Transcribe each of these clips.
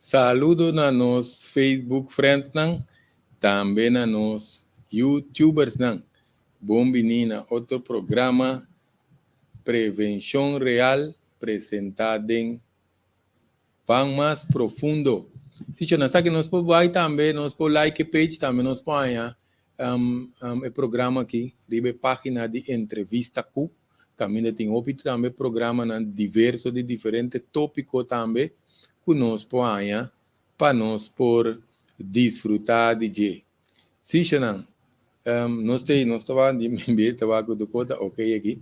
Saludo na nos Facebook friend nang, também na nos YouTubers nang. Bom menina, outro programa Prevenção Real apresentado em Pan Mais Profundo. Se você não sabe, nós podemos também, nós podemos like page também, nós podemos o programa aqui, ribe página de entrevista com, também tem outro também programa na diverso de diferentes tópicos também, que nós podemos para nós por desfrutar de. Se você não, nós estamos com o cota, ok aqui.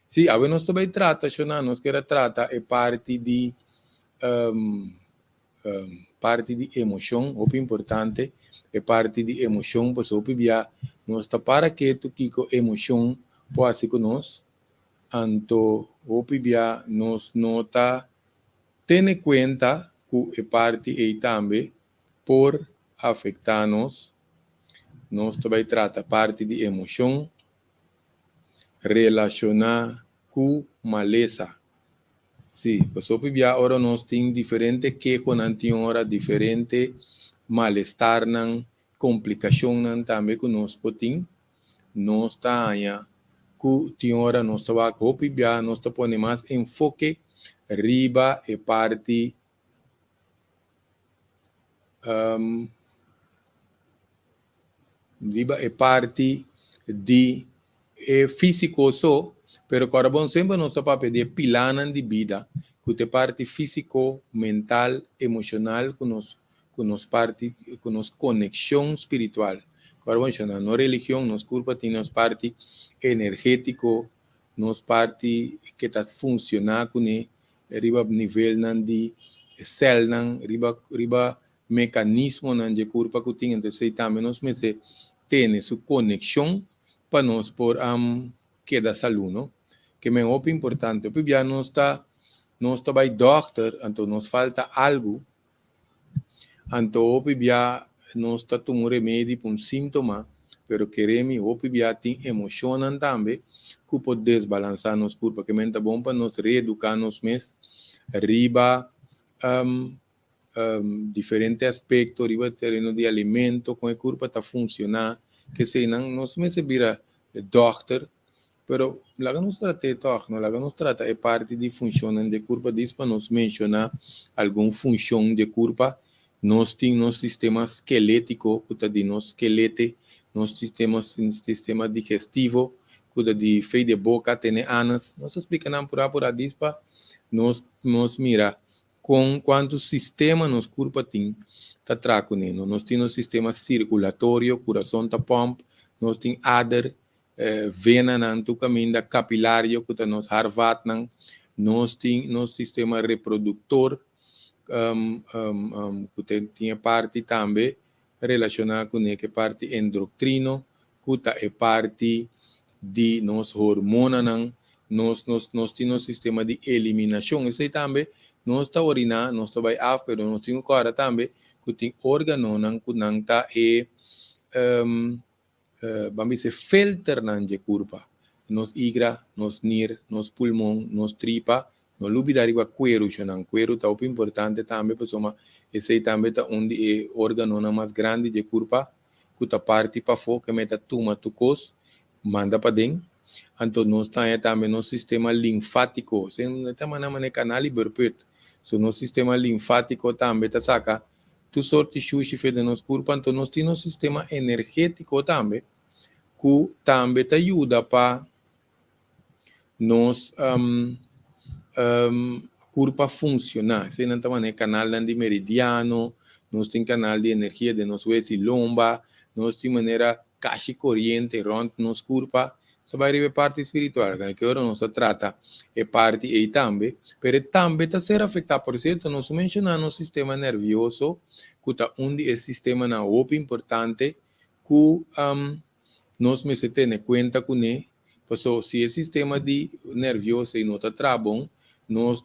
Se a nós também trata, nós queremos tratar é parte de parte de emoção, o importante é parte de emoção, pois o pibia nós está para que tu que emoção pode ser conosco, então o pibia nós nota ter conta que é parte e também por afetar-nos, nós também trata parte de emoção relacionar com maleza. Sim, pessoal, pibia agora nós temos diferente queixo, não tem hora diferente malestar, não complicação, não também que nós podemos, nós está aí, que tem hora nós está com pibia, nós está pondo mais enfoque, riba e parte riba e parte de físico só, pero carbono sempre nós está para pedir pilanan de vida, que te parte físico, mental, emocional, que nos parte, que nos conexão espiritual. Carbono não religião, nos culpa tem nos parte energético, nos parte que está funcionar com riba nível nan de cell nan, riba mecanismo nan de culpa que tem, então sei também nos meses tem sua conexão para nós por queda saúde, não? Que é muito importante. O pibia não está by doctor, então nos falta algo, então o pibia não está tomando remédio para um sintoma, pero queremos o pibia tem emoção também, que pode desbalançar nos corpo, que é bom para nos reeducar nos mês, riba diferentes aspectos, riba terreno de alimento, com o corpo está funcionando, que se não nos mês vira doctor, pero la que nos trata de todo, la que nos trata é parte de funcionam de curva, diz para nos mencionar alguma função de curva, nós temos nosso sistema esquelético, que está de nosso esqueleto, nosso sistema digestivo, que está de feio de boca, tem anas, nós explicamos por aí, diz para nós mira com quanto sistema nos curva tem, está tracunendo, nós temos sistema circulatório, coração está pump, nós temos adder, vena nan tu caminho capilário que nos harvat nan nós tem nosso sistema reprodutor que tinha parte também relacionada com a parte endocrino que é parte de nos hormona nan nós temos sistema de eliminação isso aí também nós está orinar nós está vai af pero nós temos agora também que tem órgano nan que não está vamos dizer, filter de curva. Nos igra, nos nir, nos pulmão, nos tripa, nos lubida riba cuero, o cuero está muito importante também, pessoal, esse também está onde é órgano mais grande de curva, que está parte para fora, que meta tuma tu cos, manda para dentro. Então, nós também no sistema linfático, se não está manando canal e berpet, so no sistema linfático também está saca, tu sorte xuxi fede nos curva, então nós temos um sistema energético também, que também te ajuda para nos curva funcionar. Se não tem canal de meridiano, nós temos canal de energia de nos huesos e lomba, nós temos maneira caixa corrente, rond nos curva, isso vai ser parte espiritual, que agora nós trata é parte aí também, mas também está ser afetado, por certo, nós mencionamos o sistema nervioso, que está onde é sistema na OP importante, que nós me se tem conta com ele, porque se o sistema de nervioso não está bom, nós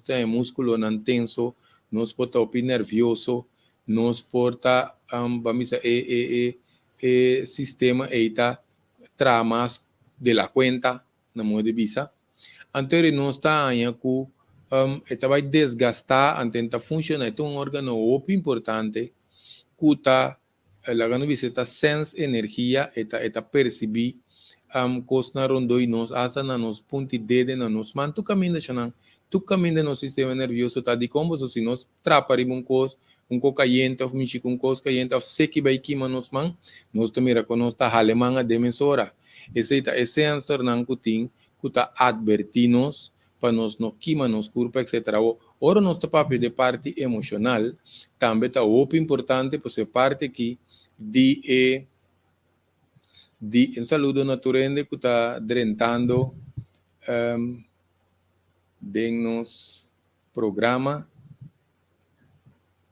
tem músculo não tenso, nós pode estar nervioso, nós pode estar, vamos dizer, sistema está tramas de la cuenta, na moeda de visa. Então, nós está aí com esta vai desgastar, tenta funcionar, é um órgão muito importante, que está, ela visita sense energia, eta percebi, coisa na rondoi nos, asa na nos punti dede na nos, man, tu caminha no sistema nervioso, tá de como, se nós trapari um cocaiente, ou michi um coisa caiente, ou seque vai queima nos man, nós também reconhece a alemã demensora. Esse sensor não que tá advertindo para nós não queima nos corpo, etc. Ora, nós tá papel de parte emocional, também tá muito importante, por ser parte aqui de saúde natural que está drentando de nos programa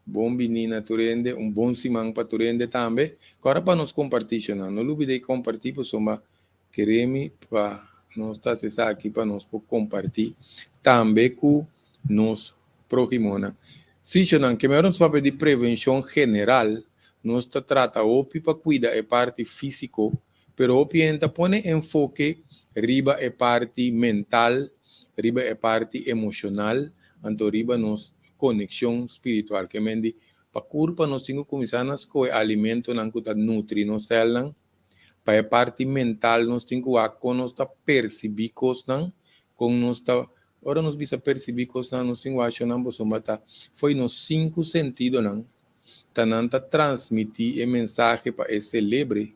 bom menina turende, bom simang para turende também. Agora para nós compartilhar, não olvide compartilhar, por soma queremos para nós estar aqui para nós compartilhar também com nos próximos. Se não que melhor para de prevenção general, nós trata o para cuidar a parte físico, pero o pienta pone enfoque riba a parte mental, riba a parte emocional, anto riba nos conexão espiritual que mendi para curpa nós temos começar nas coi alimento não que tá nutri nos células para a parte mental nós temos que nós tá perceber coisas não com nós tá ora nós bisa perceber coisas não nós temos acho não posso matar foi nos 5 sentidos não tá não tá transmitir a mensagem para esse celebre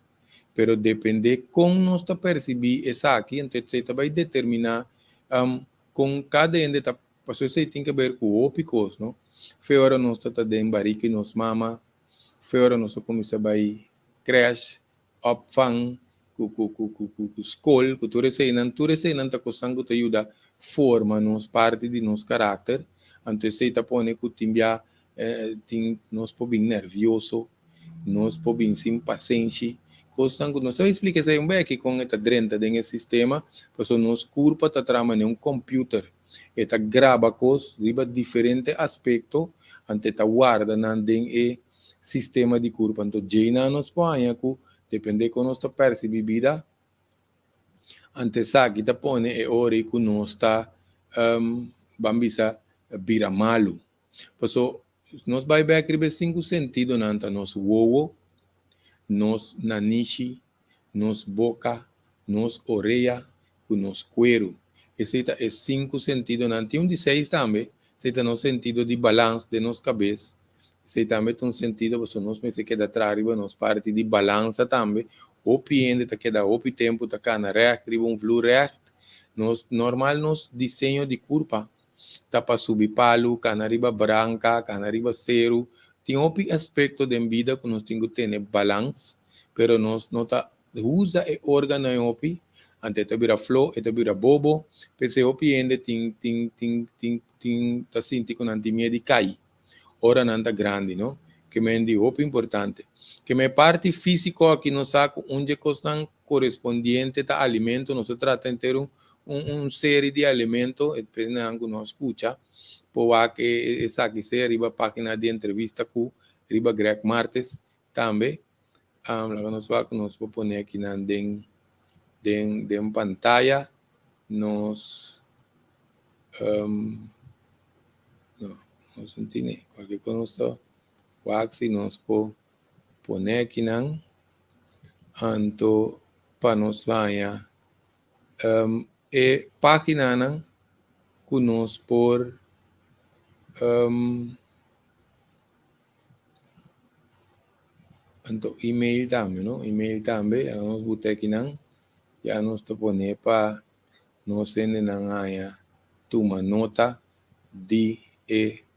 pero depende com nós tá perceber essa aqui então você vai determinar com cada ende tá você tem que ver com o ópicos, não? Foi hora nós está dando barriga nos mama, foi hora nós começa a vai crash, opfang, com escola, com tudo isso não tá custando te ajuda forma nos parte de nos caráter, então você tá põe que timbia tem nós bem nervioso, nós bem sem paciência, costando não sei explicar isso bem aqui com esta drenta dentro sistema, porque nos curva tá tramando computer eta grava coisas riba diferente aspecto ante ta guarda nandem e sistema de curva então jeina nos põe que depende com nossa percebida ante sabe ta põe e ori que nós tá bambisa vira malo então nós vai ver aqui 5 sentidos nanta nos wowo nos nanishi nos boca nos orelha com nos cuero. Esse é 5 sentidos, não tem de 6 também. Esse é no sentido de balanço de nossa cabeça. Esse também tem um sentido, você não se queda atrás, nos parte de balança também. O piende tá queda o tempo tá cá na reto, um flu reto. Normal nos desenho de curva. Tá para subir palo, canariba branca, canariba zero. Tem um aspecto de vida que nós temos que ter balanço, pero nós não tá usa o órgão em opi. Ante esta vira flow, esta vira bobo, pese o piende tá sinti com antimia de cair. Ora nanta grande, não? Que me indi opo importante. Que me parte físico aqui no saco, onde costan correspondiente a alimento, não se trata de ter série de alimentos, depende de nós escuta, por que essa aqui se arriba página de entrevista com arriba Greg Martes, também, nós vamos pôr aqui na de pantalla nos nos entende qualquer coisa waxi nos poner aqui nan anto para nos vaya e página nan que nos por anto email também, não? Email também, nos botar aqui nan ya nos te pone para nos sende na área uma nota de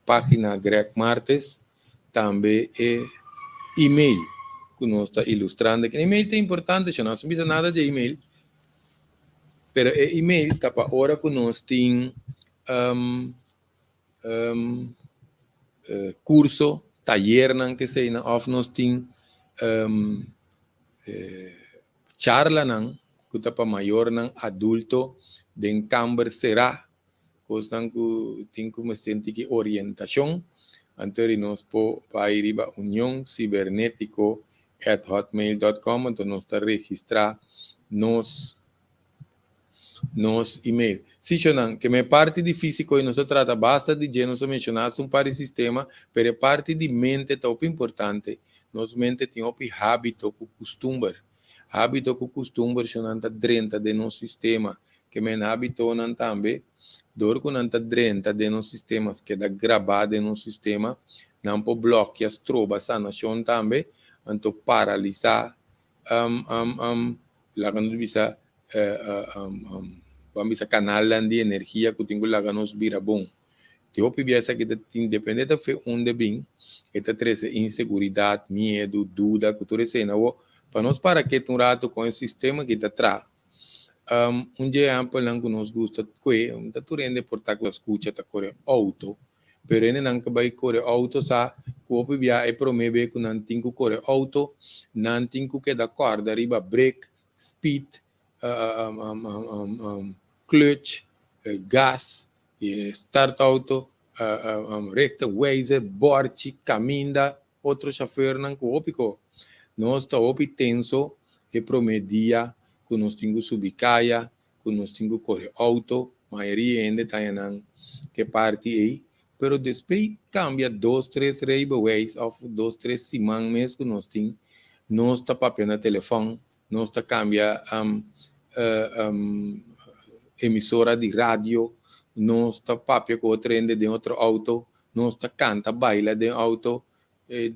página Greg Martes, também e-mail que nos está ilustrando. E-mail é importante, já não se precisa nada de e-mail, pero e-mail está para hora que nós tem curso, taller, que sei, of nós tem charla, que está para maior, adulto, de camber será, coisa que tem como que orientação, anterior nós para ir a união cibernético @hotmail.com, então nós está registrar nos nos e-mail. Se chonan, que me parte de físico e não se trata basta de gênero se mencionar um par de sistema, pero parte de mente top importante. Nos mente tem op hábito com costume. Hábito com costume chonan ta drenta de no sistema, que men hábito nan também, dor com nan ta drenta de no sistemas que da gravado no sistema, não po bloqueia as trobas sana chon também, anto paralisar lagan bisa bisa kanalan de energia que tenho lagan nos vira bom. Te opi biasa que independente fe onde bem, eta treze inseguridade, medo, dúvida, que tu recena o para nós para que um rato com o sistema que está atrás. Dia amplo não que nos gusta que tá turende portar com escuta tá corre auto, pero ele não que vai correr auto sa que opi bia é promeve que não tem que correr auto, não tem que dar corda riba brake, speed, clutch, gas, start auto, recta weiser, borchi, caminda, outro chauffeur não que opico. Nós está opi tenso e promedia que nós temos subicaia, que nós temos correr auto, maioria ainda tá que parte aí, pero depois cambia 2, 3 railways of 2, 3 semanas que nós temos, nós está papel na telefone, nós está cambia emissora de rádio, nós está papel com outro ende de outro auto, nós está canta, baila de auto,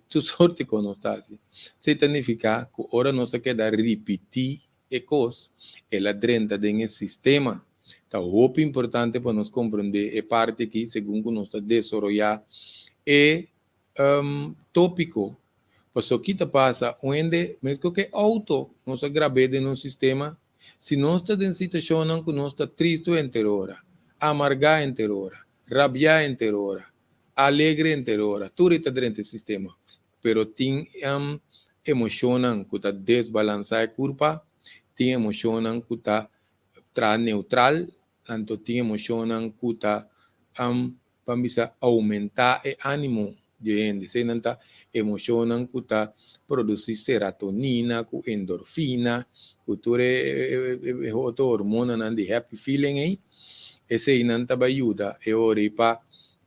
tu sorte com nós está assim. Significa que ora nós queda repetir e coisa, ela drenta de sistema. Tá muito importante para nós compreender é parte que segundo nós está desenvolvendo é tópico. Pues o que passa, onde mesmo que auto nós gravamos no sistema, se nós está em situação que nós está triste inteira hora, amargar inteira hora, rabiar inteira hora, alegre inteira hora, tudo está dentro do sistema. Pero tem emoção que está desbalançada culpa, tem emoção que está neutral, tanto tem emoção que está para aumentar o ânimo de gente, se não está emocionando que está produzir serotonina, com endorfina, que tudo é outra hormona de happy feeling aí, esse aí não está ajuda, é hora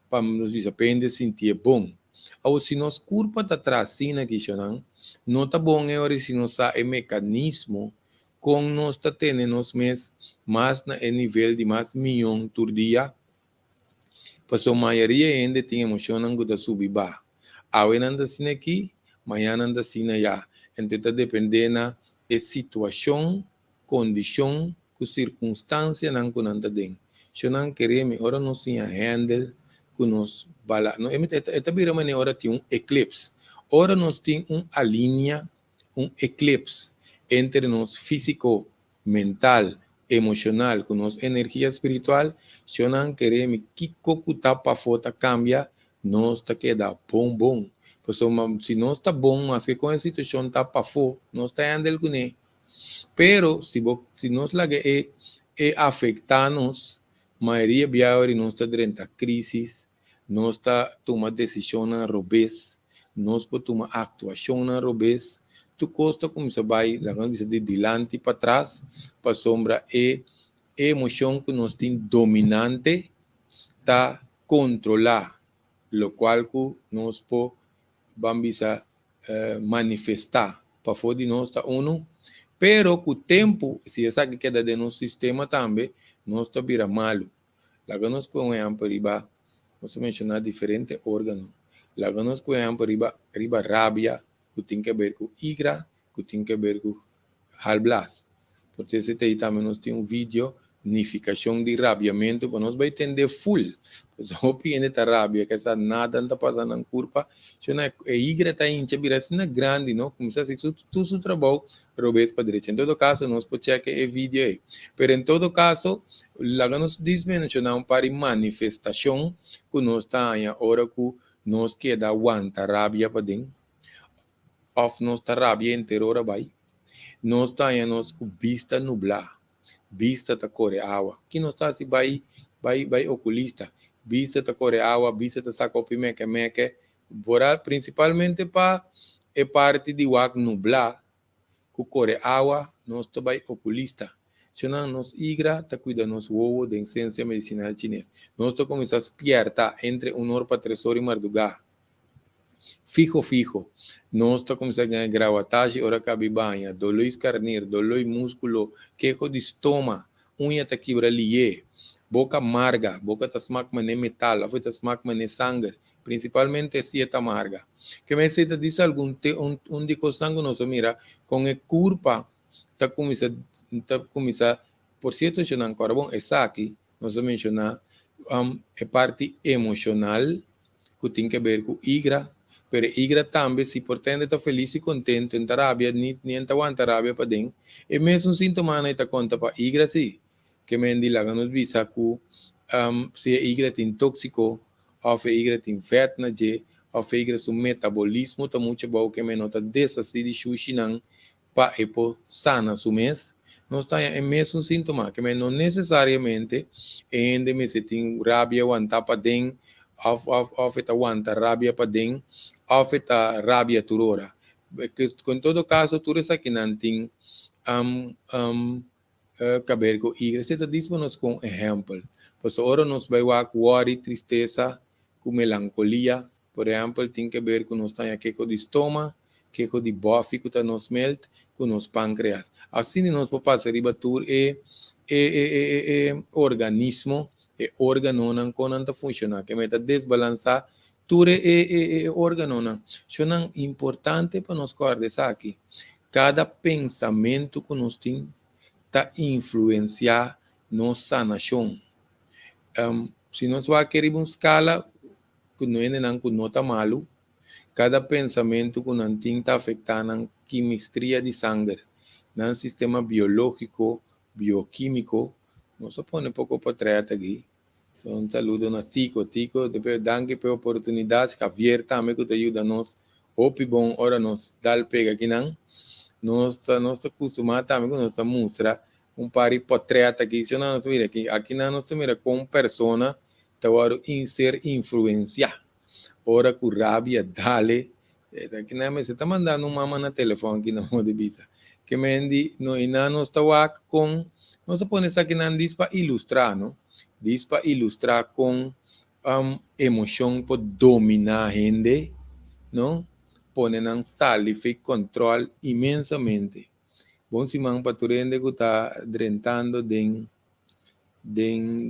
para nos aprender a sentir bom. Ou se nós culpa está trazendo aqui, não está bom é hora se nós há mecanismo com nós está tendo nós mesmos mais no nível de mais milhão por dia. Pues a maioria ainda tem emoção que está subir baixo. Hoje anda assim aqui, amanhã anda assim allá. Então está dependendo da situação, condição, que circunstância não que anda dentro. Se não queremos, ora não se handle, que nos bala. Não, esta vira uma hora tem eclipse. Ora nós tem alinha, eclipse entre nós físico, mental, emocional, com nossa energia espiritual, se não queremos que o tá para fora cambia, nós está queda bom. Se nós está bom, mas que com a situação está para fora, nós está andando com ele. Pero se nós lá afetar-nos, maioria biaori nós está dentro da crise, nós está tomando decisão na robês, nós podemos tomar atuação na robês. Tu costa como se vai de delante para trás, para sombra e emoção que nós tem dominante tá controlar, lo qual que nós vamos manifestar para fora de nós tá uno, pero com o tempo, se essa que queda de nosso sistema também, nós tá vira malo. Lá nós conhecemos riba, nós mencionar diferentes órgãos. Lá nós conhecemos riba rabia, que tem que ver com ira, que tem que ver com halblas. Porque esse aí também nós temos vídeo, unificação de rabiamento, para nós vai entender full. Pues o piene ta rabia, que essa nada está passando na curva, se não é ira está incha, vira assim grande, não? Como se assim, tu seu trabalho, robês para direita. Em todo caso, nós podemos checar o vídeo aí. Pero em todo caso, lá nós dimensionamos para manifestação, que nós está aí, hora que nós queda aguanta rabia para dentro. Of nossa rabia inteira hora vai. Nós temos vista nublar, vista ta corre água. Que nós está se vai oculista, vista ta corre água, vista ta saco meque, principalmente para parte de água nublar, que corre água, nós está vai oculista. Chonan nos igra ta cuida nos wowo de ciencia medicinal chinês. Nós to começar a espierta entre hora para 3 horas e madrugada. Fijo. Nós to começar a ganhar gravitagem, hora cabe banha, dolor carneiro, dolor músculo, queijo de estômago, unha ta quebra lié, boca amarga, boca ta smack mané metal, a ta smack mané sangue, principalmente se ta amarga. Que me se diz algum te de costango nos mira com a curva ta começa por certo eu não carbono essa aqui nós mencionar a parte emocional que tem que ver com igra. Pero igra também, se pretende estar feliz e contente, em rabia, nem aguenta rabia para dentro. E mesmo sintoma não está conta para igra, sim. Que me indica nos visa que se a igra tem tóxico, ou a igra tem fetna, ou a igra seu metabolismo está muito bom, que me nota dessa se de xuxinan para epo sana su mês. Não está em mesmo sintoma, que me não necessariamente ainda me se tem rabia aguentar para dentro, ou aguenta rabia para dentro, afeta rabia turora. Com todo caso, tu essa que não tem caber com igreja. Você está dizendo com exemplo. Pois agora nós vai worry, tristeza, com melancolia. Por exemplo, tem que ver com nós tem queijo de estômago, queijo de bofe, que está nos melt, com nos pâncreas. Assim, nós podemos passar riba tur organismo, órgano não conta funcionar, que meta desbalançar ture órgano não. Isso é importante para nós guardar aqui. Cada pensamento que nós temos está influenciar nossa nação. Se nós vamos querer uma escala que não está malo, cada pensamento que nós temos está afetando a quimistria de sangue, no sistema biológico, bioquímico. Nós põe um pouco para trás aqui. Un saludo a Tico, depois danke pela oportunidade, Javier também que te ajuda nós. Hope bom, ora nós dá pega aqui não. Nós estamos acostumados também com nossa mostra par de portrait aqui, se não mira aqui não mira com persona, tá ser influenciar. Ora com rabia, dale. Aqui não me está mandando uma mama na telefone aqui na moda visa. Que me diz, não está com, nós põe isso aqui não diz para ilustrar, não? Diz para ilustrar com emoção para dominar a gente, não? Põe na sala e faz controle imensamente. Bom, se man para tu rende que está drentando den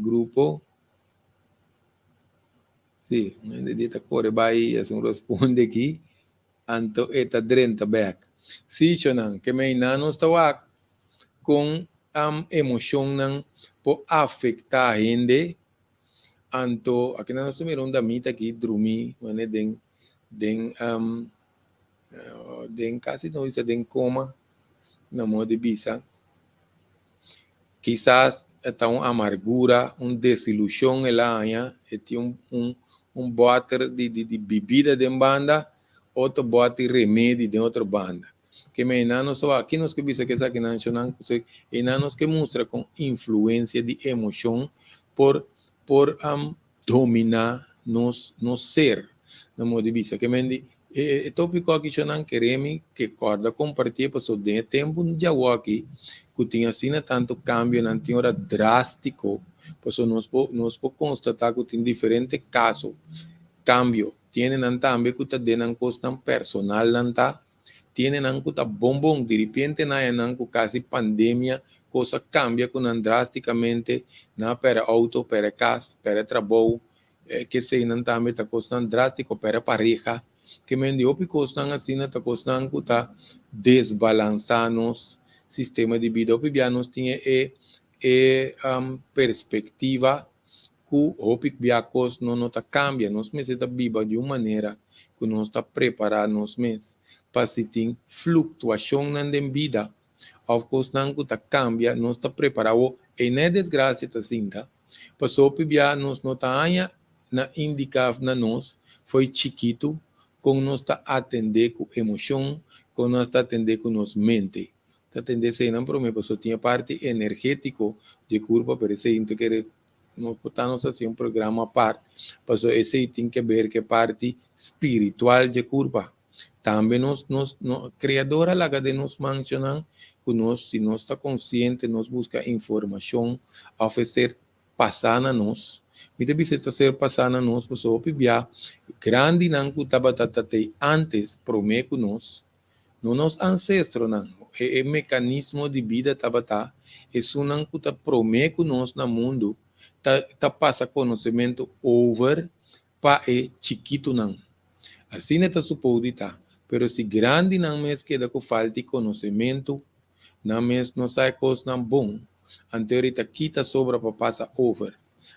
grupo. Sim, ainda dita corre vai assim responde aqui, anto está drenta back. Se chonan que me não está com emoção não por afetar a gente, anto aqui não se mira da mita aqui dormir, mane den quase não isso den coma na moda de bisa. Quizás está uma amargura, desilusão ela anya, tem bote de bebida de banda, outro bote de remédio de outra banda. Que me não só aqui nos que bisa que essa que não chonan, e não que mostra com influência de emoção por dominar nos ser, na moda de bisa. Que me o tópico aqui chonan queremos que corda compartilhar para o tempo de aqui que tinha assim tanto cambio, não tinha hora drástico, pois nós podemos constatar que tem diferentes casos, cambio, tienen também que está dando costa personal, tienen que está bom, de repente não que quase pandemia, coisa cambia com drasticamente, não para auto, para casa, para trabalho, que se não também está costando drástico para pareja, que me dio costan assim, está costando que está desbalançando sistema de vida. Hoje nós tinha perspectiva que hoje viacos não está cambia, nós necessitamos viver de uma maneira que nós está preparado nos meses para se ter flutuação na vida. Of course, não está cambia, nós está preparado e não é desgraça está assim, tá? Passou hoje nós não está na indicar na nós foi chiquito, como nós está atender com emoção, como nós está atender com nos mente. Esta tendência não para mim, porque tinha parte energético de curva, pero esse tem que nós podemos fazer programa à parte, porque esse tem que ver que parte espiritual de curva. Também nos criadora lá de nos mencionam nós, se nós está consciente, nós busca informação, oferecer passar na nós. Muitas vezes está ser passar na nós, pessoa opibia, grande não que estava antes, promete nós, no nos ancestros não, é mecanismo de vida estava é não que está promete nós no mundo, tá passa conhecimento over para é chiquito não. Assim está suposto estar. Pero se grande não mesmo queda com falta de conhecimento, não mesmo não sai coisa não bom, anteriorita quita sobra para passar over.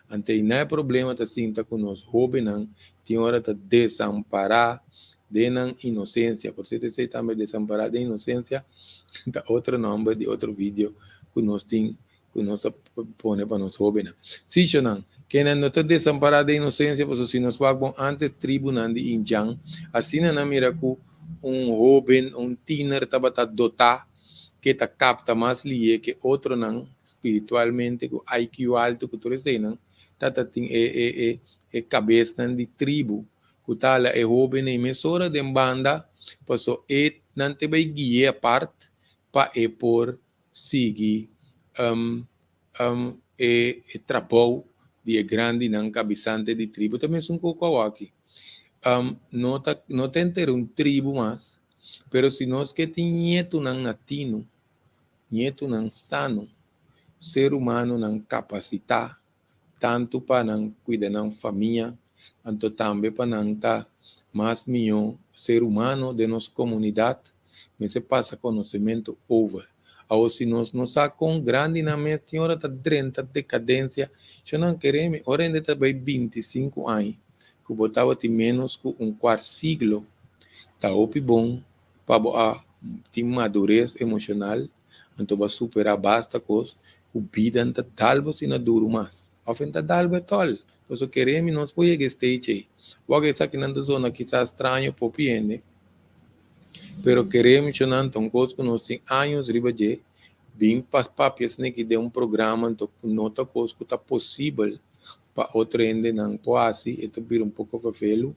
Ante não é problema tá sinta com nós jovens não, tem hora tá desamparar de não inocência, por você também desamparar de inocência, tá outro nome de outro vídeo que nós tem que nós põe para nós jovens. Sim, não. Que não está desamparado de inocência, porque se nós vamos antes tribunal de Injang, assim não mira que jovem, teenager estava dotado, que está capta mais lie que outro não, espiritualmente, com IQ alto, que tu não, tem cabeça de tribo, que tal é jovem e emissora de banda, passou não te vai guiar a parte para por seguir trabalho de grande não cabeçante de tribo, também são coco aqui. Não tem ter tribo mais, pero se nós que tem nieto não latino, nieto não sano, ser humano não capacitar, tanto para não cuidar da família, tanto também para não estar mais melhor ser humano de nossa comunidade, mas se passa conhecimento over. Ou se nós não está com grande na minha senhora está dentro da decadência, eu não queremos, ora ainda está bem 25 anos, que botava de menos que quarto siglo, está bom, para ter madurez emocional, então vai superar basta coisa, o vida está talvez se não dura mais. Ofenta dalbe tol, porque queremos nós pode que stage, o que está aqui na zona quizás estranho por piende, pero queremos que não tão coisa que nós tem anos riba de bem papias né que dê programa então nota coisa que está possível para outro ende não pode e tu vir pouco fafelo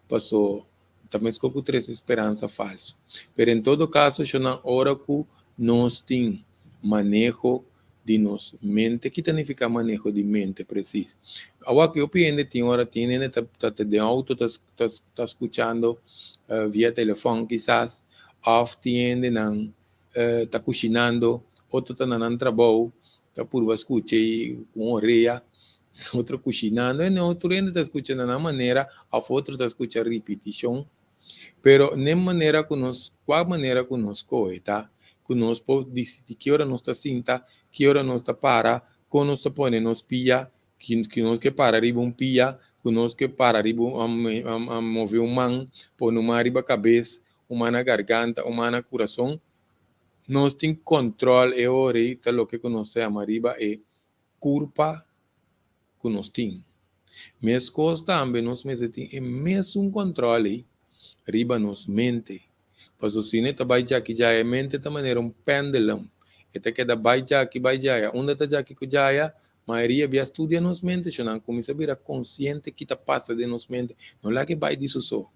passou também com três esperança falso, pero em todo caso já na hora que nós tem manejo de nossa mente, que significa manejo de mente preciso. Agora que eu penso, tem hora, tá de auto, tá escutando via telefone, quizás, ou tem, tá cozinhando, outro tá no trabalho, tá por escutar com orelha, outro cozinhando, e outro ainda tá escutando de uma maneira, outro tá escutando repetição, pero nem maneira que nós, qual maneira que nós coe, tá? Que nós podemos decidir que hora nós está cinta, que hora nós está para, que nós está põe nos pia, que nós que para riba pia, que nós que para riba a mover mão, põe uma riba cabeça, uma na garganta, uma na coração. Nós tem controle e ahorita lo que nós chama riba é culpa que nós tem. Mas coisa também nós tem mesmo controle riba nos mente. Pues o cine ta vai jaki jaya mente ta maneira pendulum. Ete que da vai jaki onde ta jaki ku jaya, maioria via estudia nos mente, chonan começa a virar consciente que ta passa de nos mente, não lá que vai disso só.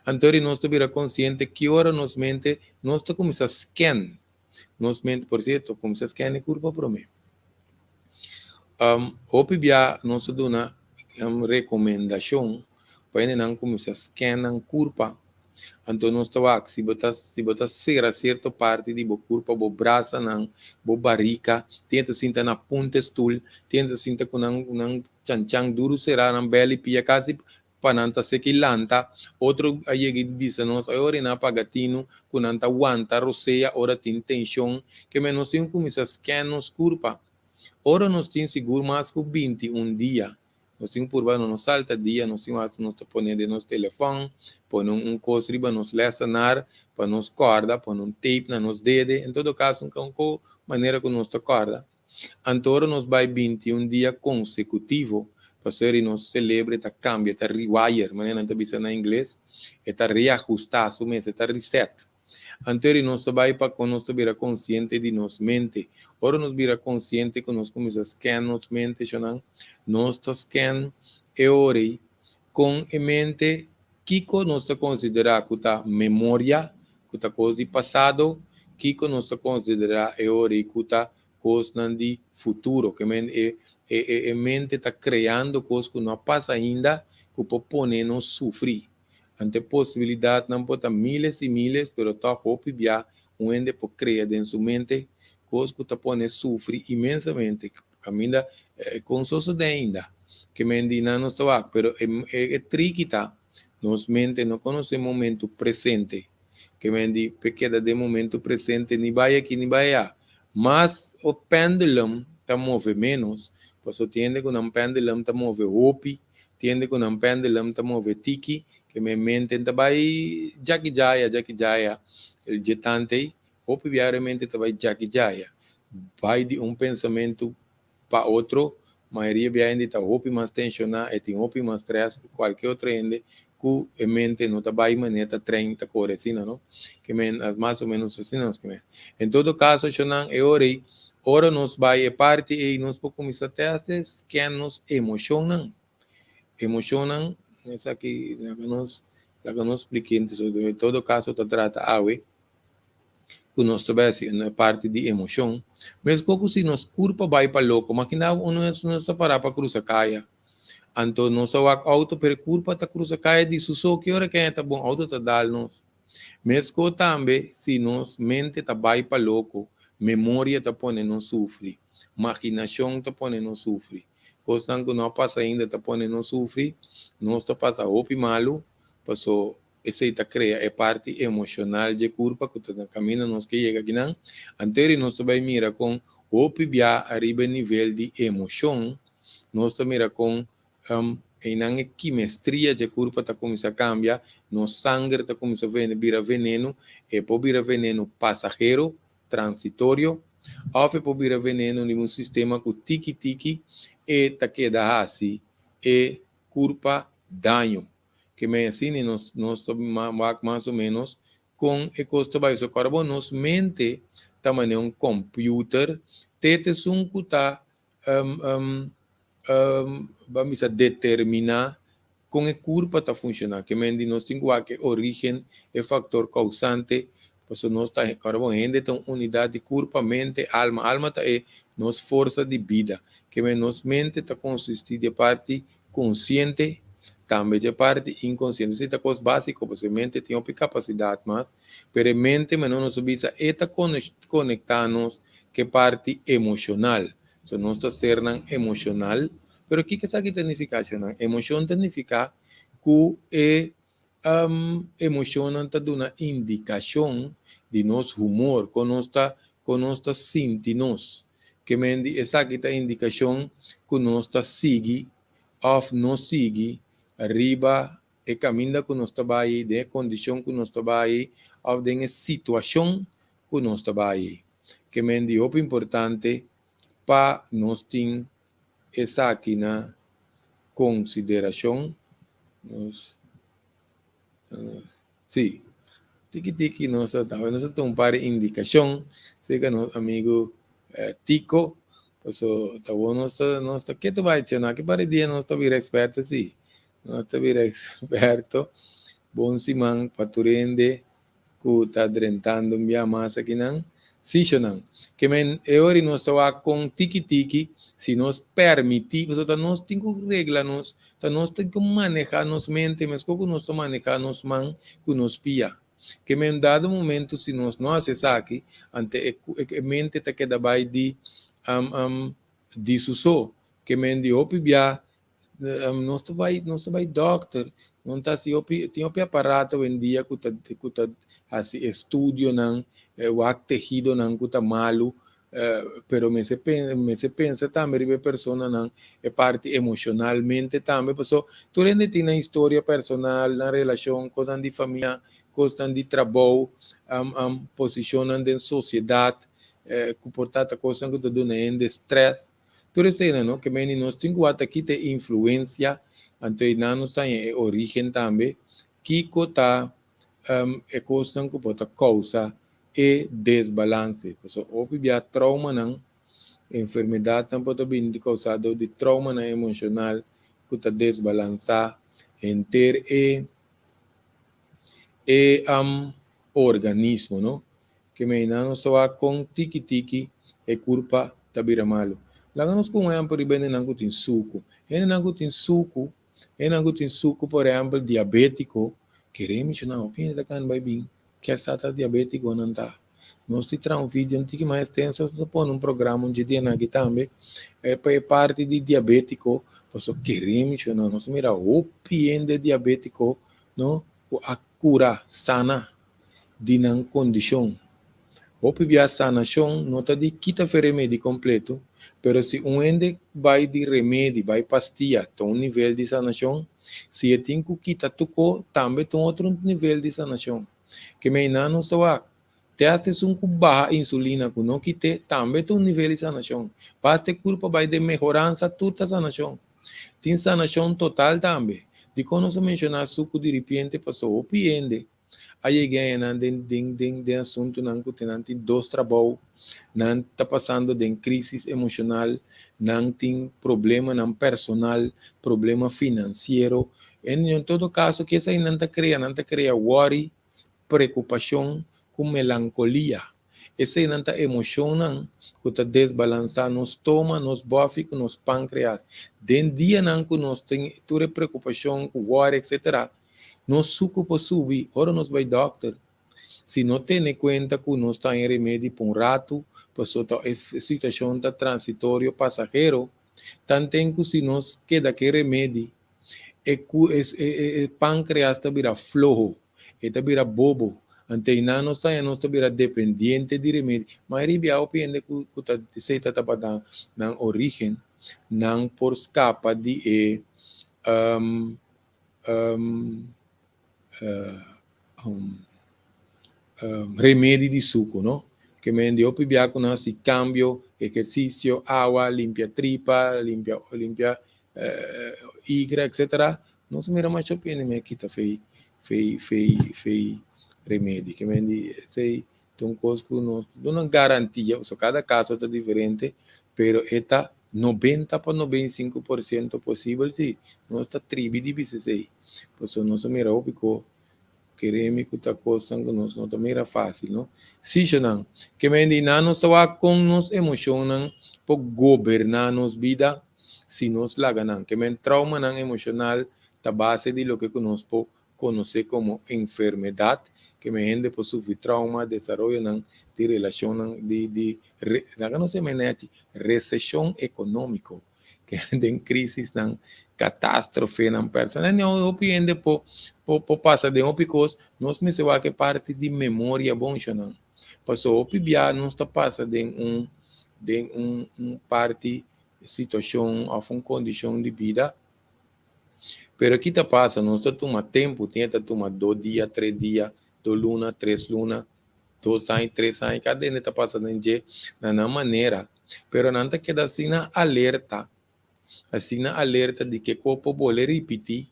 Antori nós ta virar consciente que hora nos mente, nós ta começa a scan. Nos mente, por certo, começa a scan e curva para mim. Hopi via nós ta uma recomendação para não começar a scan a curva. Então, nós estamos se você ser a certa parte de boa curva, boa braça, boa barriga, tenta sentar na ponta stool, tenta sentar com um chanchan duro, será na bela pia, quase para não estar sequilanta. Outro aí que diz, nós agora na pagatino, com não está aguanta, roceia, ora tem tensão, que menos tem como se scan nos curva. Ora nós temos seguro mais que 21 dias. Nós temos por baixo, não salta dia, nós temos ponendo de nosso telefone, põe coisa riba, nos lecionar, para nos corda, põe tape na nos dedo, em todo caso, com maneira que nos corda. Então, nós vai 21 dias consecutivo, para ser nós celebra, tá cambia, tá rewire, maneira não está na inglês, tá reajustar, tá reset. Anterior nós vai para que nós vira consciente de nossa mente. Ora nós vira consciente que nós começamos a scan nossa mente, nós scan e ora com a mente que nós consideramos que tá memória, que tá coisa de passado, que nós considera é ori kuta coisa de futuro, que men mente está criando coisas que não passa ainda, que pode nos sofrer. Ante possibilidade não pode miles e miles, pero está hope via onde pode criar dentro sua mente coisas que está pode sofrer imensamente, caminha com de ainda, que mendina não está, pero é tricky tá, nos mente não conhece o momento presente, que mendi pequena de momento presente, ni vai aqui, ni vai lá, mas o pendulum está move menos, pues tiende que um pendulum está move hopi, tiende que um pendulum está move tiki, que me mente está vai jaki jaya, el jetante, hopi diariamente está vai jaki jaya, vai de pensamento para outro, maioria ainda está hopi mais tensionado, e tem hopi mais stress, qualquer outro ende, que a mente não está vai maneta 30 cores, assim, não? Que mais ou menos assim, não? Em todo caso, Shonan, ora nos vai parte e nos podemos começar a testes que nos emocionam, essa aqui, la que nos expliquei, em todo caso, se trata de que nós tivesse na parte de emoção, mas como se nos corpo vai para louco, mas que não nos parar para cruzar caia. Então, nós auto per culpa ta cruza caia de suso que hora que é tá bom auto tá dal nos. Mesmo também se nos mente tá vai para louco, memória tá pone não sofre, imaginação tá pone não sofre. Coisa que não passa ainda tá pone não sofre, nós tá passa hopi malo, passou esse tá cria é parte emocional de culpa que tá caminho nós que chega aqui não. Anterior nós vai mira com hopi via arriba nível de emoção, nós tá mira com em a quimestria de corpo está começando a cambiar, no sangue está começando a virar veneno, e pode virar veneno passageiro, transitório, ou pode virar veneno em um sistema que tiki-tiki e está queda assim, e culpa dano. Que me assim, nós estamos mais ou menos com o custo baixo. Agora, nos mente também um computer, tete um que está vamos a determinar como a curva está funcionando, que mendi nós temos que origem é fator causante, pues nós está carbono ainda tem unidade de curva, mente, alma está é nos força de vida, que nos mente está consistir de parte consciente, também de parte inconsciente, isso é coisa básica, porque mente tem uma capacidade, mas pero mente mas não nos visa está conectar-nos que parte emocional. So, nós está sendo emocional, pero o que significa emocional? Emoção significa que emoção está dando uma indicação de nosso humor, com nossa sentimos, que essa indicação que nós está seguindo, ou não sigue, arriba, e caminho que nós está aí, de condição que nós está aí, ou de situação que nós está aí. Que é o importante para nós ter essa aqui na consideração. Sim, tiki-tiki, nós temos um par de indicação, sei que nosso amigo Tico, tá bom, nós que tu vai dizer, que para dia nós estamos experto, sim, nós estamos experto, bom simão, paturende, que está drentando minha massa aqui não, sim, não, que men, agora nós estamos com tiki-tiki, se nos permitimos, nós temos que regras, nós temos que manejar nossa mente, mas como nós manejamos nossa mão, que nos pia. Que em dado momento, se nós não acessar aqui, ante a mente está queda vai de suso, que de opibia, nós vai doctor, não está se tem um aparato em dia que está assim estudo não, o tejido não que está malo, pero me se pensa também a pessoa não é parte emocionalmente também, porque tu ainda tem na história personal, na relação com a família, coisas de trabalho, posicionam em sociedade, comportar coisas que te dão em estresse. Tudo isso, não? Que bem, nós temos aqui ter influência, então nós temos origem também, que está é coisa que pode causar e desbalance. Obviamente, trauma não, enfermidade também pode vir causada de trauma não emocional, que está desbalançar, ter organismo, não? que me não só com tiki-tiki é culpa da bira malo. Lá nós com exemplo, bem não tem suco. Não tem suco, não tem suco, por exemplo, diabético, queremos não, quem está can vai bem, que está diabético não está. Nós temos um vídeo antigo mais tenso, nós põe um programa de dia aqui também, é parte de diabético, pois queremos não, nós mira o de diabético, não, a cura sana de não condição. O pibia sanação não está de quita remédio completo, pero se ende vai de remédio, vai pastilha, tem nível de sanação, se tem que quita tuco, também tem outro nível de sanação. Que me não só testes com baixa insulina, que não quite, também tem nível de sanação. Basta culpa vai de melhorança toda a sanação. Tem sanação total também. De quando se mencionar suco de repente passou o piende. Aí ganha de assunto não que tem dois trabalhos, não está passando de crise emocional, não tem problema não personal, problema financeiro. Em todo caso, que essa não está criando worry, preocupação com melancolia. Essa não está emocionando, que está desbalançando nos estômago, nos bofes, nos pâncreas. Den dia não que nós tem toda preocupação, worry, etc. Nos suco para subir, ora nos vai doctor. Se não tem em conta que nós está em remédio para um rato, para a situação está transitória, passageiro, tanto que se nós queda que remédio, o pâncreas está vira flojo, está vira bobo, ante nós está vira dependente de remédio. Mas ele vai opender que está para na origem, não por escapa de remédio de suco, ¿no? Que me dio pibia con así cambio, ejercicio, agua, limpia tripa, limpia hígado, etc. No se mira más pena me quita fei remédio. Que me dice, tem coisa que não garantia, cada caso está diferente, pero esta 90 para 95% possível, sim. Não está tribo de BCC. Por isso, não se mira óbvio queremos que está coisa que não também era fácil, não? Se não, que me diz, não está com nos emocionam por governar nos vida, se nos laganam, que me trauma não emocional, da base de lo que conosco conoce como enfermedade, que me ende por sufrir trauma, desarrollo de relação não se maneja recessão econômico, que ende em crise, catástrofe na persona, não opende por passa de opicos, nós me se que parte de memória bom não. Passou o pibia não está passa de parte situação ou uma condição de vida. Pero aqui está passa, nós está toma tempo, tem que tomar 2 dias, 3 dias, 2 lunas, 3 lunas, 2 anos, 3 anos, cada dia está passando na maneira. Pero não está queda assim na alerta de que o corpo pode repetir.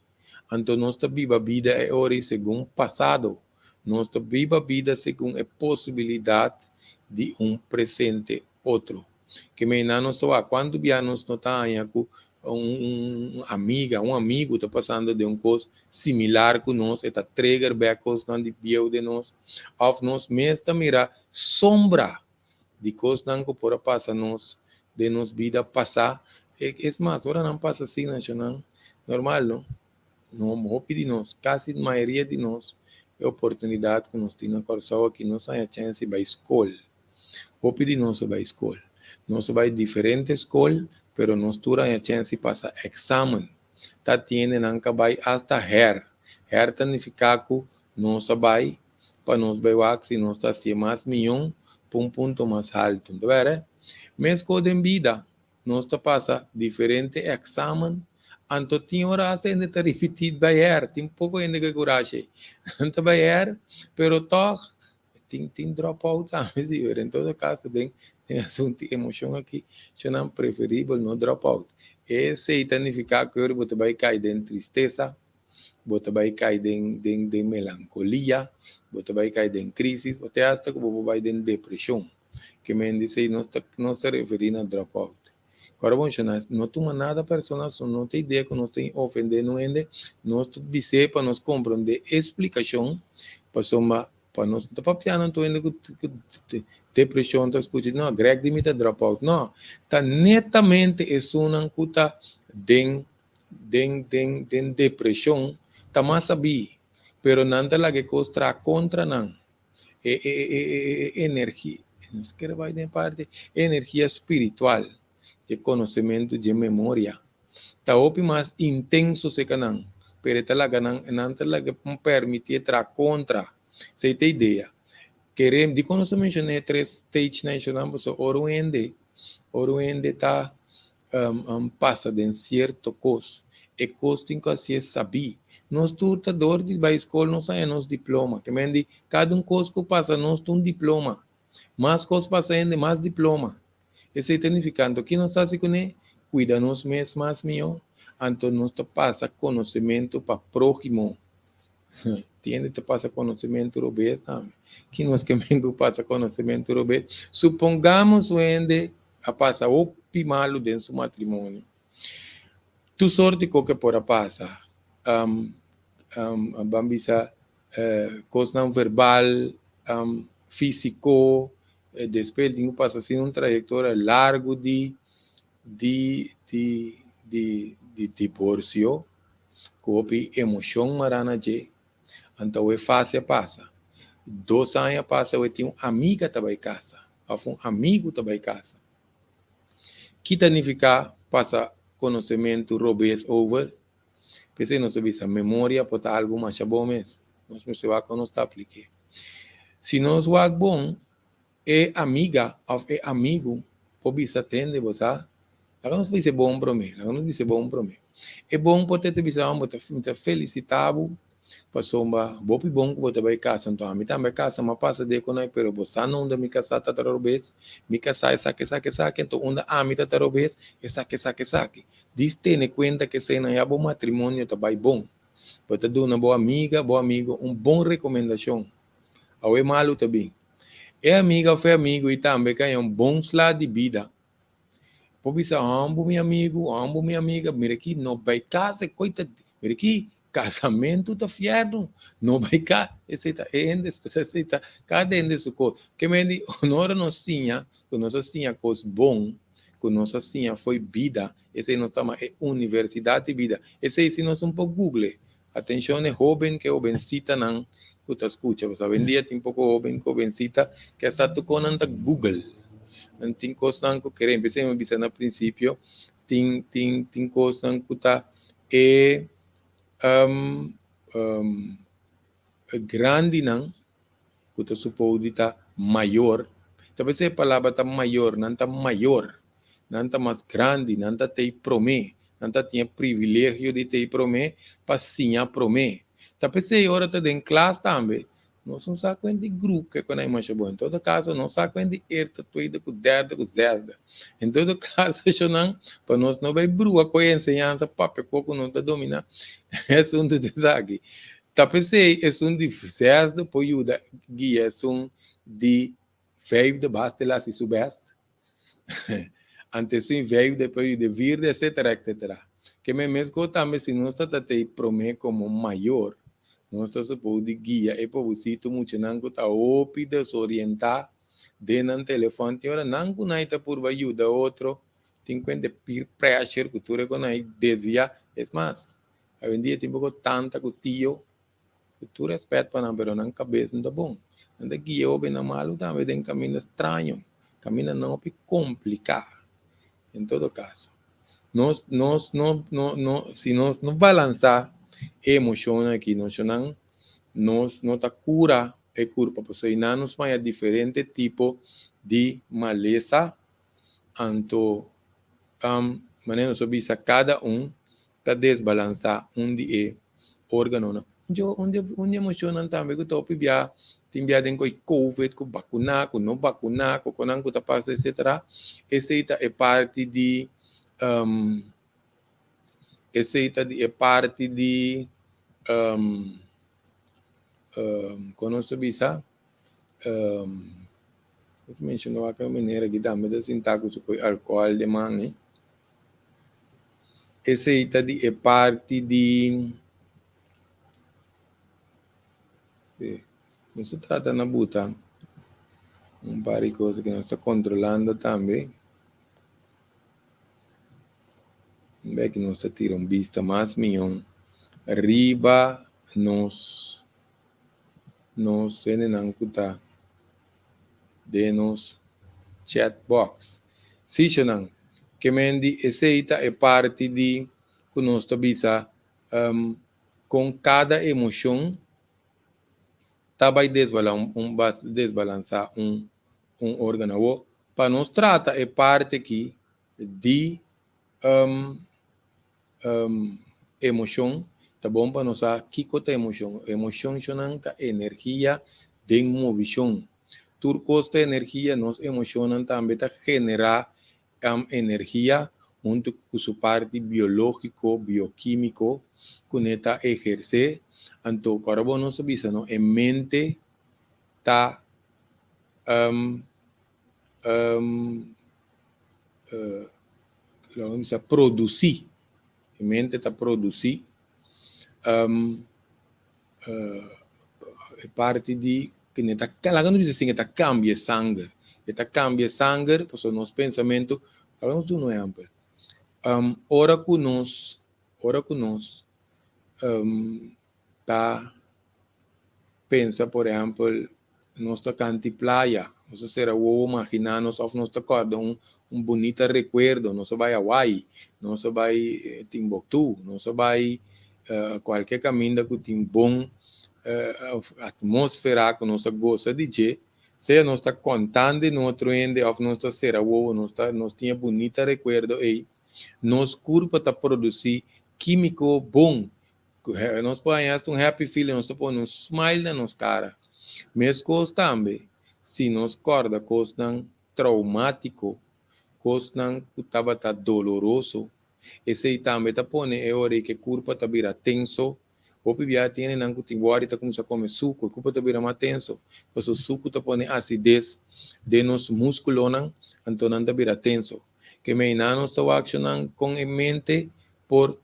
Então, nossa viva vida é hora segundo passado. Nossa viva vida segundo a possibilidade de presente outro. Que me não só quando viamos não está aí um amigo está passando de coisa similar com nós, está trigger backos não de bio de nós, ou nós mesmo mira sombra de coisas não que por passar nós de nos vida passar. É mais, agora não passa assim, não, normal, não? Não pedir nós, quase a maioria de nós, é oportunidade que nós temos na Corsão, que nós temos a chance de ir à escola. Vou pedir nós para a escola. Nós vai a diferentes escolas, mas nós temos a chance de passar exame. Tá tendo, não vai até HER. HER significa que nós vai, para nós ver se nós está assim mais milhão, para ponto mais alto. Não é? Mas com vida, nós passa diferente exame. Então, tinha hora de repetir bayar, tem pouco ainda que coragem. Então, bayar, pero toh, tem dropout, sabe? Em todo caso, tem assunto de emoção aqui, se não preferível não dropout. Esse significa que você vai cair em tristeza, você vai cair em melancolia, você vai cair em crise, você acha que você vai em depressão. Que me diz, não se referindo a dropout. Agora, bom, não toma nada personal, não tem ideia que nós tem ofender, não ende, nós dizer para nós compreender explicação, para somar para nós não tá piano tô indo com depressão tá escutando não greg de mita dropout não tá netamente é uma cuta den depressão tá mais sabi pero não tá lá que costra contra não energia não se quer vai de parte energia espiritual de conhecimento de memória tá opi mais intenso se canang pero tá lá canang não tá lá que permitir tra contra você tem ideia queremos de quando você mencionei três stages nacionais Oruende tá passa de certo coisa e coisa tem que assim saber nós turtador de vai escola não sai nos diploma que mendi cada coisa que passa nós tem diploma mais coisas passa ainda mais diploma esse significando que nós está se cuida nos mesmos mais melhor então nós passa conhecimento para próximo tiene te pasa conocimiento robês também. Que nós que mengo passa conhecimento robês. Supongamos o ende a passa optimalo dentro do matrimônio. Tu sorte que por a passa. Bambisa coisa não verbal, físico, depois tem passa assim trajetória largo de divórcio, copi emoção marana de então é fácil passa 2 anos passa eu tenho amiga também casa um amigo também casa que significa passa conhecimento robês over pensei não sabia a memória pode algo mais bom mesmo nós se vai quando está aplique se nós vai bom é amiga ou é amigo pode ser atende você agora não se bom para mim agora não se bom para mim é bom por ter visão muito felicitado passou uma boa bom que você vai casa então a mim também casa mas passa de quando é pero você não da minha casa tá tarobes minha casa saque então onde a mim tá tarobes saque diz tem conta que se não é bom matrimônio tá vai bom pode dar uma boa amiga bom amigo bom recomendação ao é malo também é amiga ou foi amigo e também ganha bom slide de vida pode ser ambos meu amigo ambos minha amiga mira aqui não vai casa coitado mira aqui casamento tá fiado não vai cá esse tá cada ende su coisa que me di honor não tinha que nossa tinha coisa bom que nossa tinha foi vida esse não chama é universidade de vida esse se nós pouco Google atenção é jovem que jovencita não que tá escuta você vendia tem pouco jovencita que está tu conanta Google não tem coisa que querem pensei me bisa no princípio tem coisa que tá é grande não que tu supõe tá maior talvez a palavra tá maior não tá maior não tá mais grande não tá tem promê não tá tinha privilégio de ter promê para sim a promê talvez a hora tá em classe também nós não sabemos de grupo que quando é mais bom em todo caso não sabemos de erta tuida com derda com zerda em todo caso eu não para nós não vai brua com a ensinança papel coco não tá domina é assunto de saque talvez é um de zerda por ajuda guia é um de veio de basta lá se subeste antes sim veio depois de vir etc que mesmo também se nós está te promete como maior nós estamos de guia e por você muito não está opi desorientar dentro do telefone ora não conecta por ajuda outro tem que peer pressure que tu reconhece desviar é mais hoje em dia tem pouco tanta que tio que tu respeita para não pero não cabeça não tá bom anda guia ou bem na malo também tem caminho estranho caminho não é complicado em todo caso se nós não balançar emoção aqui nós não tá cura é culpa porque ainda nos vai diferente tipo de maleza anto maneira sobre cada tá desbalançar de órgano não onde emocionam também que top via tem via den covid com vacunar com não vacunar com não tá passa etc esse é parte de esse é parte de quando se bisa eu mencionou aquela maneira que dá mas assim tá com álcool de manhã esse é parte de não se trata na buta par de coisas que nós está controlando também. Vê que nós está tirando vista mais milhão. Riba nos enenankuta de nos chat box. Sim, senão, que mendi essa é parte de que nós está bisa com cada emoção tá vai desbalançar um órgão. Para nós trata é parte aqui de emoção, tá bom para nós que cota emoção. Emoção chonanta energia de movição. Turcosta energia nos emocionam também tá generar energia junto com sua parte biológico, bioquímico, que está exercer. Então, carbono subisa, ¿no? En mente está produzir. En mente está produzir parte de que está calagando assim, está cambia sangue. Está cambia sangue, por nos pensamentos, vamos de um exemplo. Ora que nós tá pensa, por exemplo, nossa canti playa, nós será o imaginarmos ou nós acorda bonito recuerdo, nós vai a Hawaii, nós vai a Timbuktu, nós vai qualquer caminho que tem bom atmosfera que nós gosta de ver, se nós está contando no outro ende, ou nós será o nós tinha bonito recuerdo e nos corpo está produzir químico bom. Nós podemos um happy feeling, nós podemos um smile na nossa cara. Mas coisas também, se nos corda, coisas traumático, coisas que estava doloroso, esse também está pondo é hora que o corpo está vira tenso, ou já tem não que agora está começando a comer suco, o corpo está vira mais tenso, porque o suco está pondo acidez de nos músculos, então não está vira tenso. Que me não está accionando com a mente por